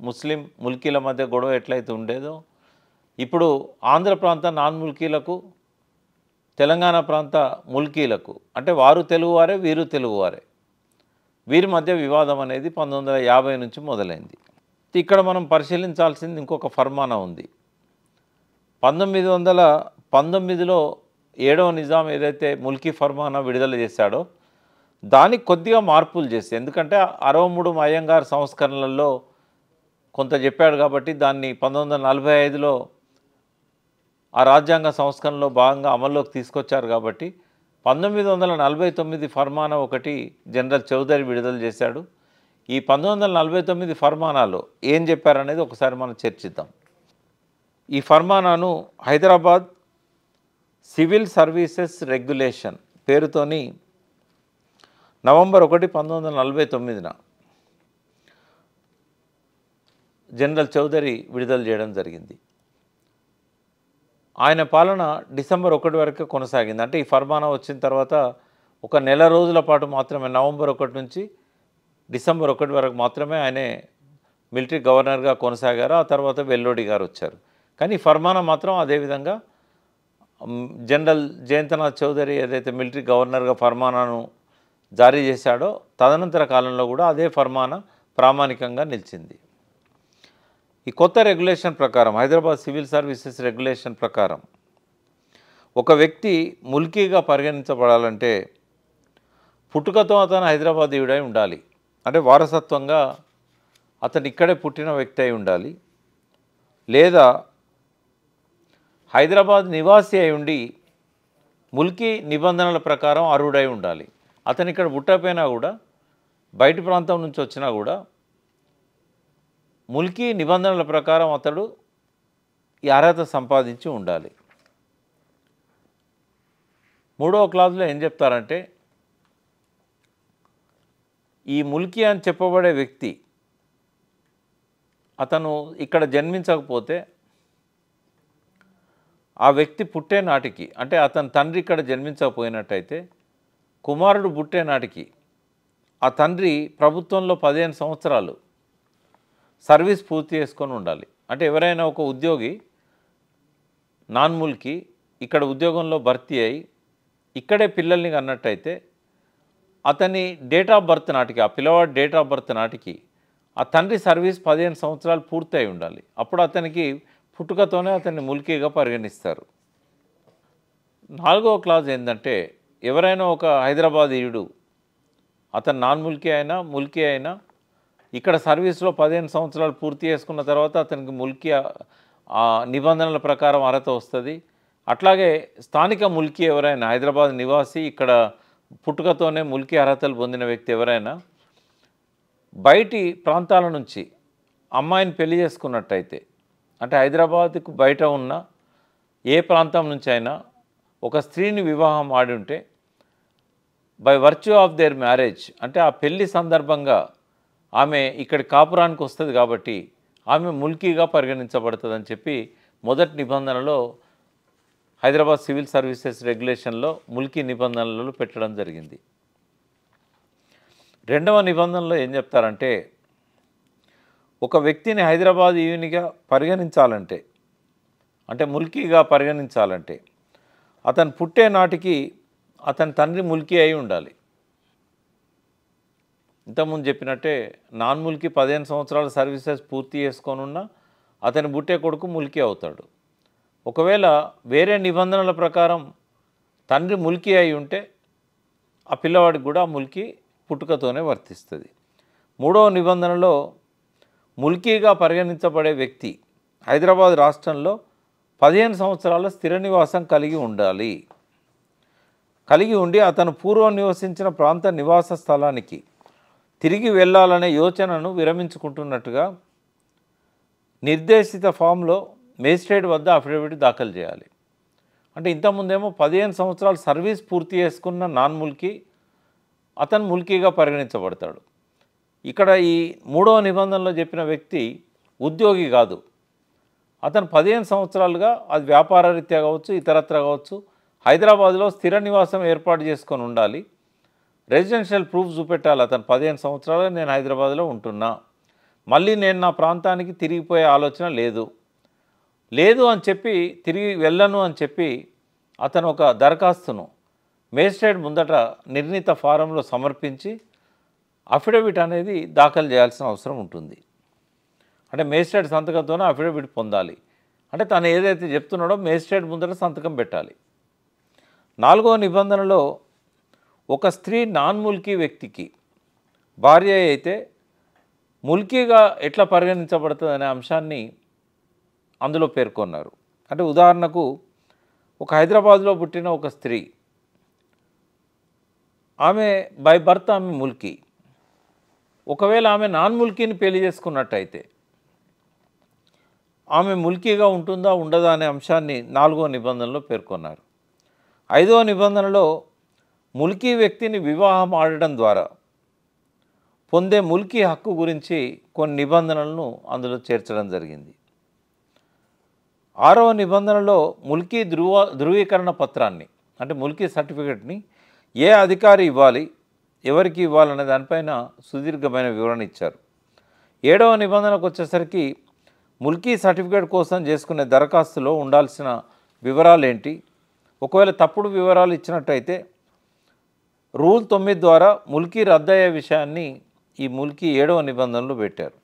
ముస్లిం ముల్కీల మధ్య గొడవ ఎట్లయితే ఉండేదో ఇప్పుడు ఆంధ్ర ప్రాంత నాన్ ముల్కీలకు, తెలంగాణ ప్రాంత ముల్కీలకు, అంటే వారు తెలుగువారే వీరు తెలుగువారే, వీరి మధ్య వివాదం అనేది 1950 నుంచి మొదలైంది. ఇక్కడ మనం పరిశీలించాల్సింది ఇంకొక ఫర్మానా ఉంది. 1919లో 7వ నిజాం ఏదైతే ముల్కీ ఫర్మానా విడుదల చేశాడో దానికి కొద్దిగా మార్పులు చేసి, ఎందుకంటే 63 అయ్యంగార్ సంస్కరణలలో కొంత చెప్పాడు కాబట్టి దాన్ని 1945లో ఆ రాజ్యాంగ సంస్కరణలో భాగంగా అమల్లోకి తీసుకొచ్చారు కాబట్టి 1949 ఫర్మానా ఒకటి జనరల్ చౌదరి విడుదల చేశాడు. ఈ 1949 ఫర్మానాలో ఏం చెప్పారనేది ఒకసారి మనం చర్చిద్దాం. ఈ ఫర్మానాను హైదరాబాద్ సివిల్ సర్వీసెస్ రెగ్యులేషన్ పేరుతోని నవంబర్ 1, 1949న జనరల్ చౌదరి విడుదల చేయడం జరిగింది. ఆయన పాలన డిసెంబర్ 1 వరకు కొనసాగింది. అంటే ఈ ఫర్మానా వచ్చిన తర్వాత ఒక నెల రోజుల పాటు మాత్రమే, నవంబర్ 1 నుంచి డిసెంబర్ 1 వరకు మాత్రమే ఆయనే మిలిటరీ గవర్నర్గా కొనసాగారు. ఆ తర్వాత వెల్లోడి గారు వచ్చారు. కానీ ఈ ఫర్మానా మాత్రం అదేవిధంగా జనరల్ జయంతనాథ్ చౌదరి ఏదైతే మిలిటరీ గవర్నర్గా ఫర్మానాను జారీ చేశాడో తదనంతర కాలంలో కూడా అదే ఫర్మానా ప్రామాణికంగా నిలిచింది. ఈ కొత్త రెగ్యులేషన్ ప్రకారం, హైదరాబాద్ సివిల్ సర్వీసెస్ రెగ్యులేషన్ ప్రకారం ఒక వ్యక్తి ముల్కీగా పరిగణించబడాలంటే పుట్టుకతో అతను హైదరాబాదీయుడై ఉండాలి. అంటే వారసత్వంగా అతను ఇక్కడే పుట్టిన వ్యక్తి అయి ఉండాలి, లేదా హైదరాబాద్ నివాసి అయి ఉండి ముల్కీ నిబంధనల ప్రకారం అర్హుడై ఉండాలి. అతను ఇక్కడ పుట్టకపోయినా కూడా, బయటి ప్రాంతం నుంచి వచ్చినా కూడా ముల్కీ నిబంధనల ప్రకారం అతడు ఈ అర్హత సంపాదించి ఉండాలి. 3వ క్లాజ్లో ఏం చెప్తారంటే ఈ ముల్కీ అని చెప్పబడే వ్యక్తి అతను ఇక్కడ జన్మించకపోతే ఆ వ్యక్తి పుట్టే నాటికి, అంటే అతని తండ్రి ఇక్కడ జన్మించకపోయినట్టయితే కుమారుడు పుట్టే నాటికి ఆ తండ్రి ప్రభుత్వంలో 15 సంవత్సరాలు సర్వీస్ పూర్తి చేసుకొని ఉండాలి. అంటే ఎవరైనా ఒక ఉద్యోగి నాన్ ముల్కీ ఇక్కడ ఉద్యోగంలో భర్తీ అయి ఇక్కడే పిల్లల్ని కన్నట్టయితే అతని డేట్ ఆఫ్ బర్త్ నాటికి, ఆ పిల్లవాడి డేట్ ఆఫ్ బర్త్ నాటికి ఆ తండ్రి సర్వీస్ 15 సంవత్సరాలు పూర్తి అయి ఉండాలి. అప్పుడు అతనికి పుట్టుకతోనే అతన్ని ముల్కీగా పరిగణిస్తారు. 4వ క్లాజ్ ఏంటంటే ఎవరైనా ఒక హైదరాబాదీయుడు, అతను నాన్ ముల్కీ అయినా ముల్కీ అయినా ఇక్కడ సర్వీస్లో 15 సంవత్సరాలు పూర్తి చేసుకున్న తర్వాత అతనికి ముల్కీ నిబంధనల ప్రకారం అర్హత వస్తుంది. అట్లాగే స్థానిక ముల్కీ ఎవరైనా హైదరాబాద్ నివాసి ఇక్కడ పుట్టుకతోనే ముల్కీ అర్హతలు పొందిన వ్యక్తి ఎవరైనా బయటి ప్రాంతాల నుంచి అమ్మాయిని పెళ్లి చేసుకున్నట్టయితే, అంటే హైదరాబాద్కు బయట ఉన్న ఏ ప్రాంతం నుంచి అయినా ఒక స్త్రీని వివాహం ఆడి ఉంటే by virtue of their marriage, అంటే ఆ పెళ్లి సందర్భంగా ఆమె ఇక్కడి కాపురానికి వస్తుంది కాబట్టి ఆమె ముల్కీగా పరిగణించబడుతుందని చెప్పి మొదటి నిబంధనలో హైదరాబాద్ సివిల్ సర్వీసెస్ రెగ్యులేషన్లో ముల్కీ నిబంధనలు పెట్టడం జరిగింది. రెండవ నిబంధనలో ఏం చెప్తారంటే, ఒక వ్యక్తిని హైదరాబాద్ యూనిగా పరిగణించాలంటే, అంటే ముల్కీగా పరిగణించాలంటే అతను పుట్టే నాటికి అతని తండ్రి ముల్కీ అయి ఉండాలి. ఇంతకుముందు చెప్పినట్టే నాన్ ముల్కీ 15 సంవత్సరాల సర్వీసెస్ పూర్తి చేసుకొనున్నా అతని పుట్టే కొడుకు ముల్కీ అవుతాడు. ఒకవేళ వేరే నిబంధనల ప్రకారం తండ్రి ముల్కీ అయి ఉంటే ఆ పిల్లవాడికి కూడా ముల్కీ పుట్టుకతోనే వర్తిస్తుంది. మూడవ నిబంధనలో ముల్కీగా పరిగణించబడే వ్యక్తి హైదరాబాద్ రాష్ట్రంలో 15 సంవత్సరాల స్థిర నివాసం కలిగి ఉండి అతను పూర్వం నివసించిన ప్రాంత నివాస స్థలానికి తిరిగి వెళ్ళాలనే యోచనను విరమించుకుంటున్నట్టుగా నిర్దేశిత ఫామ్లో మేజిస్ట్రేట్ వద్ద అఫిడవిట్ దాఖలు చేయాలి. అంటే ఇంతకుముందేమో 15 సంవత్సరాలు సర్వీస్ పూర్తి చేసుకున్న నాన్ ముల్కీ అతను ముల్కీగా పరిగణించబడతాడు. ఇక్కడ ఈ మూడవ నిబంధనలో చెప్పిన వ్యక్తి ఉద్యోగి కాదు, అతను 15 సంవత్సరాలుగా అది వ్యాపార రీత్యా కావచ్చు ఇతరత్ర కావచ్చు హైదరాబాద్లో స్థిర నివాసం ఏర్పాటు చేసుకొని ఉండాలి. రెసిడెన్షియల్ ప్రూఫ్ చూపెట్టాలి. అతను 15 సంవత్సరాలుగా నేను హైదరాబాద్లో ఉంటున్నా, మళ్ళీ నేను నా ప్రాంతానికి తిరిగిపోయే ఆలోచన లేదు అని చెప్పి తిరిగి వెళ్ళను అని చెప్పి అతను ఒక దరఖాస్తును మేజిస్ట్రేట్ ముందట నిర్ణీత ఫారంలో సమర్పించి అఫిడవిట్ అనేది దాఖలు చేయాల్సిన అవసరం ఉంటుంది. అంటే మేజిస్ట్రేట్ సంతకంతోనే అఫిడవిట్ పొందాలి. అంటే తను ఏదైతే చెప్తున్నాడో మేజిస్ట్రేట్ ముందట సంతకం పెట్టాలి. నాలుగవ నిబంధనలో ఒక స్త్రీ నాన్ ముల్కీ వ్యక్తికి భార్య అయితే ముల్కీగా ఎట్లా పరిగణించబడుతుంది అనే అంశాన్ని అందులో పేర్కొన్నారు. అంటే ఉదాహరణకు ఒక హైదరాబాద్లో పుట్టిన ఒక స్త్రీ, ఆమె బై బర్త్ ఆమె ముల్కీ, ఒకవేళ ఆమె నాన్ ముల్కీని పెళ్లి చేసుకున్నట్టయితే ఆమె ముల్కీగా ఉంటుందా ఉండదా అనే అంశాన్ని 4వ నిబంధనలో పేర్కొన్నారు. 5వ నిబంధనలో ముల్కీ వ్యక్తిని వివాహం ఆడడం ద్వారా పొందే ముల్కీ హక్కు గురించి కొన్ని నిబంధనలను అందులో చేర్చడం జరిగింది. 6వ నిబంధనలో ముల్కీ ధృవీకరణ పత్రాన్ని, అంటే ముల్కీ సర్టిఫికెట్ని ఏ అధికారి ఇవ్వాలి, ఎవరికి ఇవ్వాలనే దానిపైన సుదీర్ఘమైన వివరణ ఇచ్చారు. 7వ నిబంధనకు వచ్చేసరికి ముల్కీ సర్టిఫికేట్ కోసం చేసుకునే దరఖాస్తులో ఉండాల్సిన వివరాలు ఏంటి, ఒకవేళ తప్పుడు వివరాలు ఇచ్చినట్టయితే రూల్ 9 ద్వారా ముల్కీ రద్దయ్యే విషయాన్ని ఈ ముల్కీ 7వ నిబంధనలో పెట్టారు.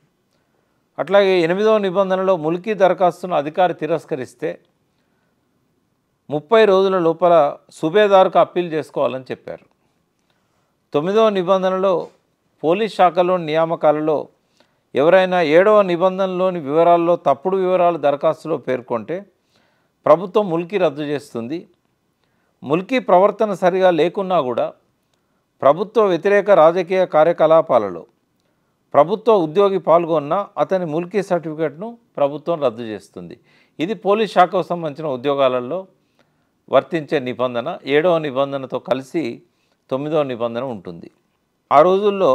అట్లాగే 8వ నిబంధనలో ముల్కీ దరఖాస్తును అధికారి తిరస్కరిస్తే 30 రోజుల లోపల సుబేదారుకు అప్పీల్ చేసుకోవాలని చెప్పారు. 9వ నిబంధనలో పోలీస్ శాఖలోని నియామకాలలో ఎవరైనా 7వ నిబంధనలోని వివరాల్లో తప్పుడు వివరాలు దరఖాస్తులో పేర్కొంటే ప్రభుత్వం ముల్కీ రద్దు చేస్తుంది. ముల్కీ ప్రవర్తన సరిగా లేకున్నా కూడా ప్రభుత్వ వ్యతిరేక రాజకీయ కార్యకలాపాలలో ప్రభుత్వ ఉద్యోగి పాల్గొన్న అతని ముల్కీ సర్టిఫికేట్ను ప్రభుత్వం రద్దు చేస్తుంది. ఇది పోలీస్ శాఖకు సంబంధించిన ఉద్యోగాలలో వర్తించే నిబంధన. 7వ నిబంధనతో కలిసి 9వ నిబంధన ఉంటుంది. ఆ రోజుల్లో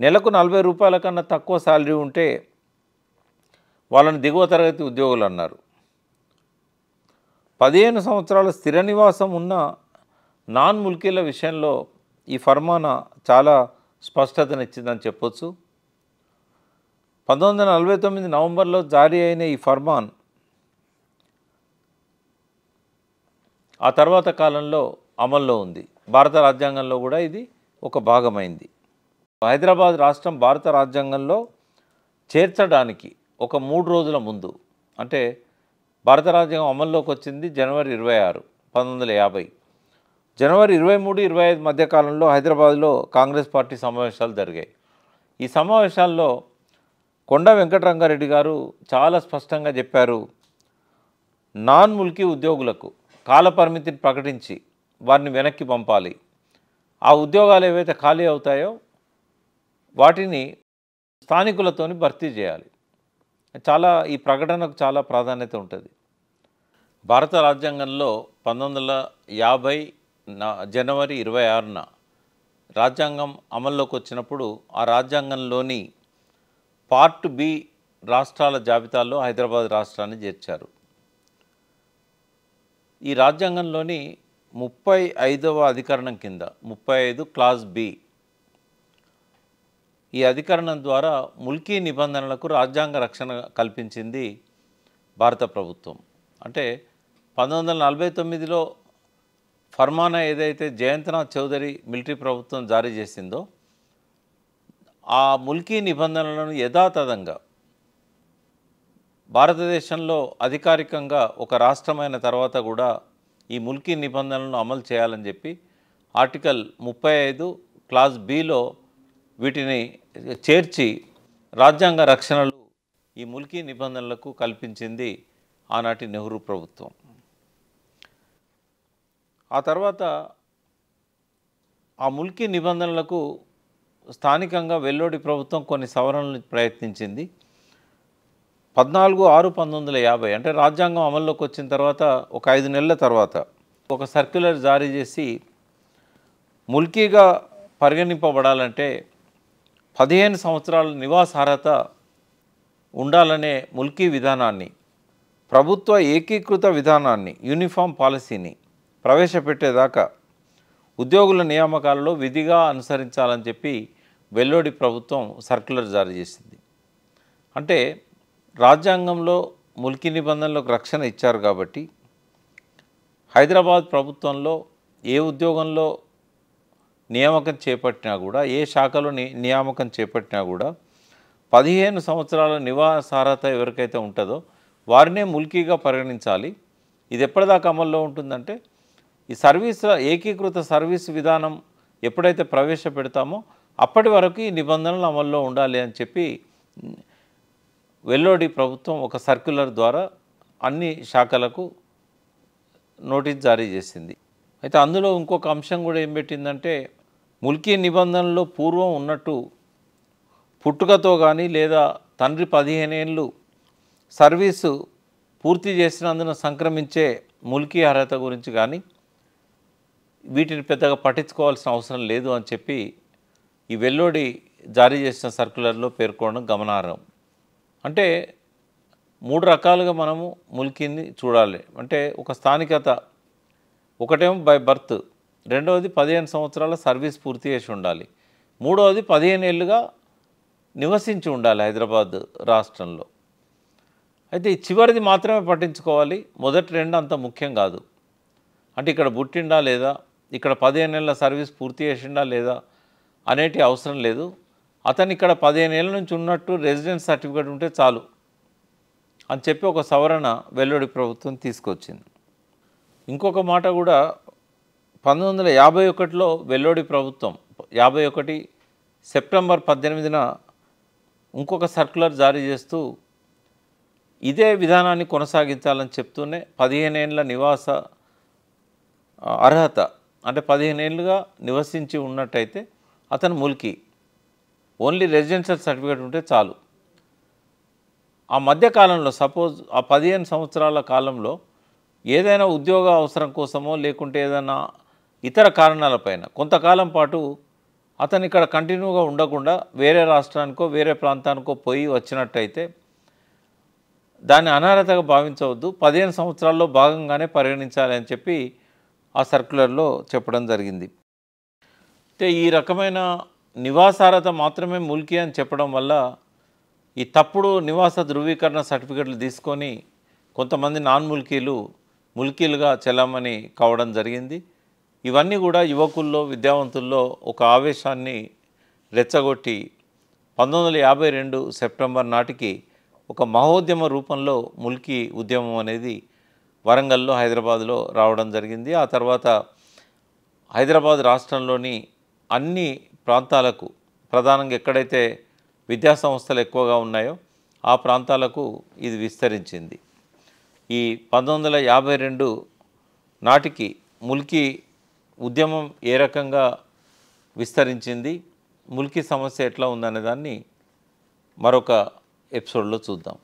నెలకు 40 రూపాయల కన్నా తక్కువ శాలరీ ఉంటే వాళ్ళని దిగువ తరగతి ఉద్యోగులు అన్నారు. 15 సంవత్సరాల స్థిర నివాసం ఉన్న నాన్ ముల్కీల విషయంలో ఈ ఫర్మానా చాలా స్పష్టతనిచ్చిందని చెప్పొచ్చు. 1949 నవంబర్లో జారీ అయిన ఈ ఫర్మాన్ ఆ తర్వాత కాలంలో అమల్లో ఉంది. భారత రాజ్యాంగంలో కూడా ఇది ఒక భాగమైంది. హైదరాబాద్ రాష్ట్రం భారత రాజ్యాంగంలో చేర్చడానికి ఒక 3 రోజుల ముందు, అంటే భారత రాజ్యాంగం అమల్లోకి వచ్చింది జనవరి 26, 1950. జనవరి 23, 25 మధ్యకాలంలో హైదరాబాద్లో కాంగ్రెస్ పార్టీ సమావేశాలు జరిగాయి. ఈ సమావేశాల్లో కొండ వెంకటరంగారెడ్డి గారు చాలా స్పష్టంగా చెప్పారు, నాన్ ముల్కీ ఉద్యోగులకు కాలపరిమితిని ప్రకటించి వారిని వెనక్కి పంపాలి. ఆ ఉద్యోగాలు ఏవైతే ఖాళీ అవుతాయో వాటిని స్థానికులతోని భర్తీ చేయాలి. ఈ ప్రకటనకు చాలా ప్రాధాన్యత ఉంటుంది. భారత రాజ్యాంగంలో 1950 జనవరి 26న రాజ్యాంగం అమల్లోకి వచ్చినప్పుడు ఆ రాజ్యాంగంలోని పార్ట్ బి రాష్ట్రాల జాబితాలో హైదరాబాద్ రాష్ట్రాన్ని చేర్చారు. ఈ రాజ్యాంగంలోని 35వ అధికరణం కింద 35 క్లాస్ బి, ఈ అధికరణం ద్వారా ముల్కీ నిబంధనలకు రాజ్యాంగ రక్షణ కల్పించింది భారత ప్రభుత్వం. అంటే 1949లో ఫర్మానా ఏదైతే జయంతనాథ్ చౌదరి మిలిటరీ ప్రభుత్వం జారీ చేసిందో ఆ ముల్కీ నిబంధనలను యథాతథంగా భారతదేశంలో అధికారికంగా ఒక రాష్ట్రమైన తర్వాత కూడా ఈ ముల్కీ నిబంధనలను అమలు చేయాలని చెప్పి ఆర్టికల్ 35 క్లాస్ బిలో వీటిని చేర్చి రాజ్యాంగ రక్షణలు ఈ ముల్కీ నిబంధనలకు కల్పించింది ఆనాటి నెహ్రూ ప్రభుత్వం. ఆ తర్వాత ఆ ముల్కీ నిబంధనలకు స్థానికంగా వెల్లోడి ప్రభుత్వం కొన్ని సవరణలు ప్రయత్నించింది. 14/6/1950 అంటే రాజ్యాంగం అమల్లోకి వచ్చిన తర్వాత ఒక 5 నెలల తర్వాత ఒక సర్క్యులర్ జారీ చేసి ముల్కీగా పరిగణింపబడాలంటే 15 సంవత్సరాల నివాసార్హత ఉండాలనే ముల్కీ విధానాన్ని, ప్రభుత్వ ఏకీకృత విధానాన్ని, యూనిఫామ్ పాలసీని ప్రవేశపెట్టేదాకా ఉద్యోగుల నియామకాలలో విధిగా అనుసరించాలని చెప్పి వెల్లోడి ప్రభుత్వం సర్క్యులర్ జారీ చేసింది. అంటే రాజ్యాంగంలో ముల్కీ నిబంధనలకు రక్షణ ఇచ్చారు కాబట్టి హైదరాబాద్ ప్రభుత్వంలో ఏ ఉద్యోగంలో నియామకం చేపట్టినా కూడా, ఏ శాఖలో నియామకం చేపట్టినా కూడా 15 సంవత్సరాల నివాసార్హత ఎవరికైతే ఉంటుందో వారినే ముల్కీగా పరిగణించాలి. ఇది ఎప్పటిదాకా అమల్లో ఉంటుందంటే ఈ ఏకీకృత సర్వీస్ విధానం ఎప్పుడైతే ప్రవేశపెడతామో అప్పటి వరకు ఈ నిబంధనలు అమల్లో ఉండాలి అని చెప్పి వెల్లోడి ప్రభుత్వం ఒక సర్క్యులర్ ద్వారా అన్ని శాఖలకు నోటీస్ జారీ చేసింది. అయితే అందులో ఇంకొక అంశం కూడా ఏం పెట్టిందంటే ముల్కీ నిబంధనలో పూర్వం ఉన్నట్టు పుట్టుకతో కానీ లేదా తండ్రి 15 ఏళ్ళు సర్వీసు పూర్తి చేసినందున సంక్రమించే ముల్కీ అర్హత గురించి కానీ వీటిని పెద్దగా పట్టించుకోవాల్సిన అవసరం లేదు అని చెప్పి ఈ వెల్లోడి జారీ చేసిన సర్క్యులర్లో పేర్కొనడం గమనార్హం. అంటే 3 రకాలుగా మనము ముల్కీని చూడాలి. అంటే ఒక స్థానికత, ఒకటేమో బై బర్త్, రెండవది 15 సంవత్సరాల సర్వీస్ పూర్తి చేసి ఉండాలి, మూడవది 15 ఏళ్ళుగా నివసించి ఉండాలి హైదరాబాద్ రాష్ట్రంలో. అయితే ఈ చివరిది మాత్రమే పట్టించుకోవాలి, మొదటి రెండు అంత ముఖ్యం కాదు. అంటే ఇక్కడ పుట్టిండా లేదా, ఇక్కడ 15 ఏళ్ళ సర్వీస్ పూర్తి చేసిండా లేదా అనేటి అవసరం లేదు. అతను ఇక్కడ 15 ఏళ్ళ నుంచి ఉన్నట్టు రెసిడెన్స్ సర్టిఫికేట్ ఉంటే చాలు అని చెప్పి ఒక సవరణ వెల్లోడి ప్రభుత్వం తీసుకొచ్చింది. ఇంకొక మాట కూడా 1951లో వెల్లోడి ప్రభుత్వం 51 సెప్టెంబర్ 18న ఇంకొక సర్క్యులర్ జారీ చేస్తూ ఇదే విధానాన్ని కొనసాగించాలని చెప్తూనే 15 ఏళ్ళ నివాస అర్హత అంటే 15 ఏళ్ళుగా నివసించి ఉన్నట్టయితే అతను ముల్కీ, ఓన్లీ రెసిడెన్షియల్ సర్టిఫికేట్ ఉంటే చాలు. ఆ మధ్యకాలంలో సపోజ్ ఆ 15 సంవత్సరాల కాలంలో ఏదైనా ఉద్యోగ అవసరం కోసమో లేకుంటే ఏదైనా ఇతర కారణాలపైన కొంతకాలం పాటు అతను ఇక్కడ కంటిన్యూగా ఉండకుండా వేరే రాష్ట్రానికో వేరే ప్రాంతానికో పోయి వచ్చినట్టయితే దాన్ని అనర్హతగా భావించవద్దు, 15 సంవత్సరాల్లో భాగంగానే పరిగణించాలి అని చెప్పి ఆ సర్క్యులర్లో చెప్పడం జరిగింది. అయితే ఈ రకమైన నివాసార్హత మాత్రమే ముల్కీ అని చెప్పడం వల్ల ఈ తప్పుడు నివాస ధృవీకరణ సర్టిఫికెట్లు తీసుకొని కొంతమంది నాన్ ముల్కీలుగా చెల్లమని కావడం జరిగింది. ఇవన్నీ కూడా యువకుల్లో, విద్యావంతుల్లో ఒక ఆవేశాన్ని రెచ్చగొట్టి 1952 సెప్టెంబర్ నాటికి ఒక మహోద్యమ రూపంలో ముల్కీ ఉద్యమం అనేది వరంగల్లో, హైదరాబాద్లో రావడం జరిగింది. ఆ తర్వాత హైదరాబాద్ రాష్ట్రంలోని అన్ని ప్రాంతాలకు, ప్రధానంగా ఎక్కడైతే విద్యా సంస్థలు ఎక్కువగా ఉన్నాయో ఆ ప్రాంతాలకు ఇది విస్తరించింది. ఈ 1952 నాటికి ముల్కీ ఉద్యమం ఏ రకంగా విస్తరించింది, ముల్కీ సమస్య ఎట్లా ఉందనే దాన్ని మరొక ఎపిసోడ్లో చూద్దాం.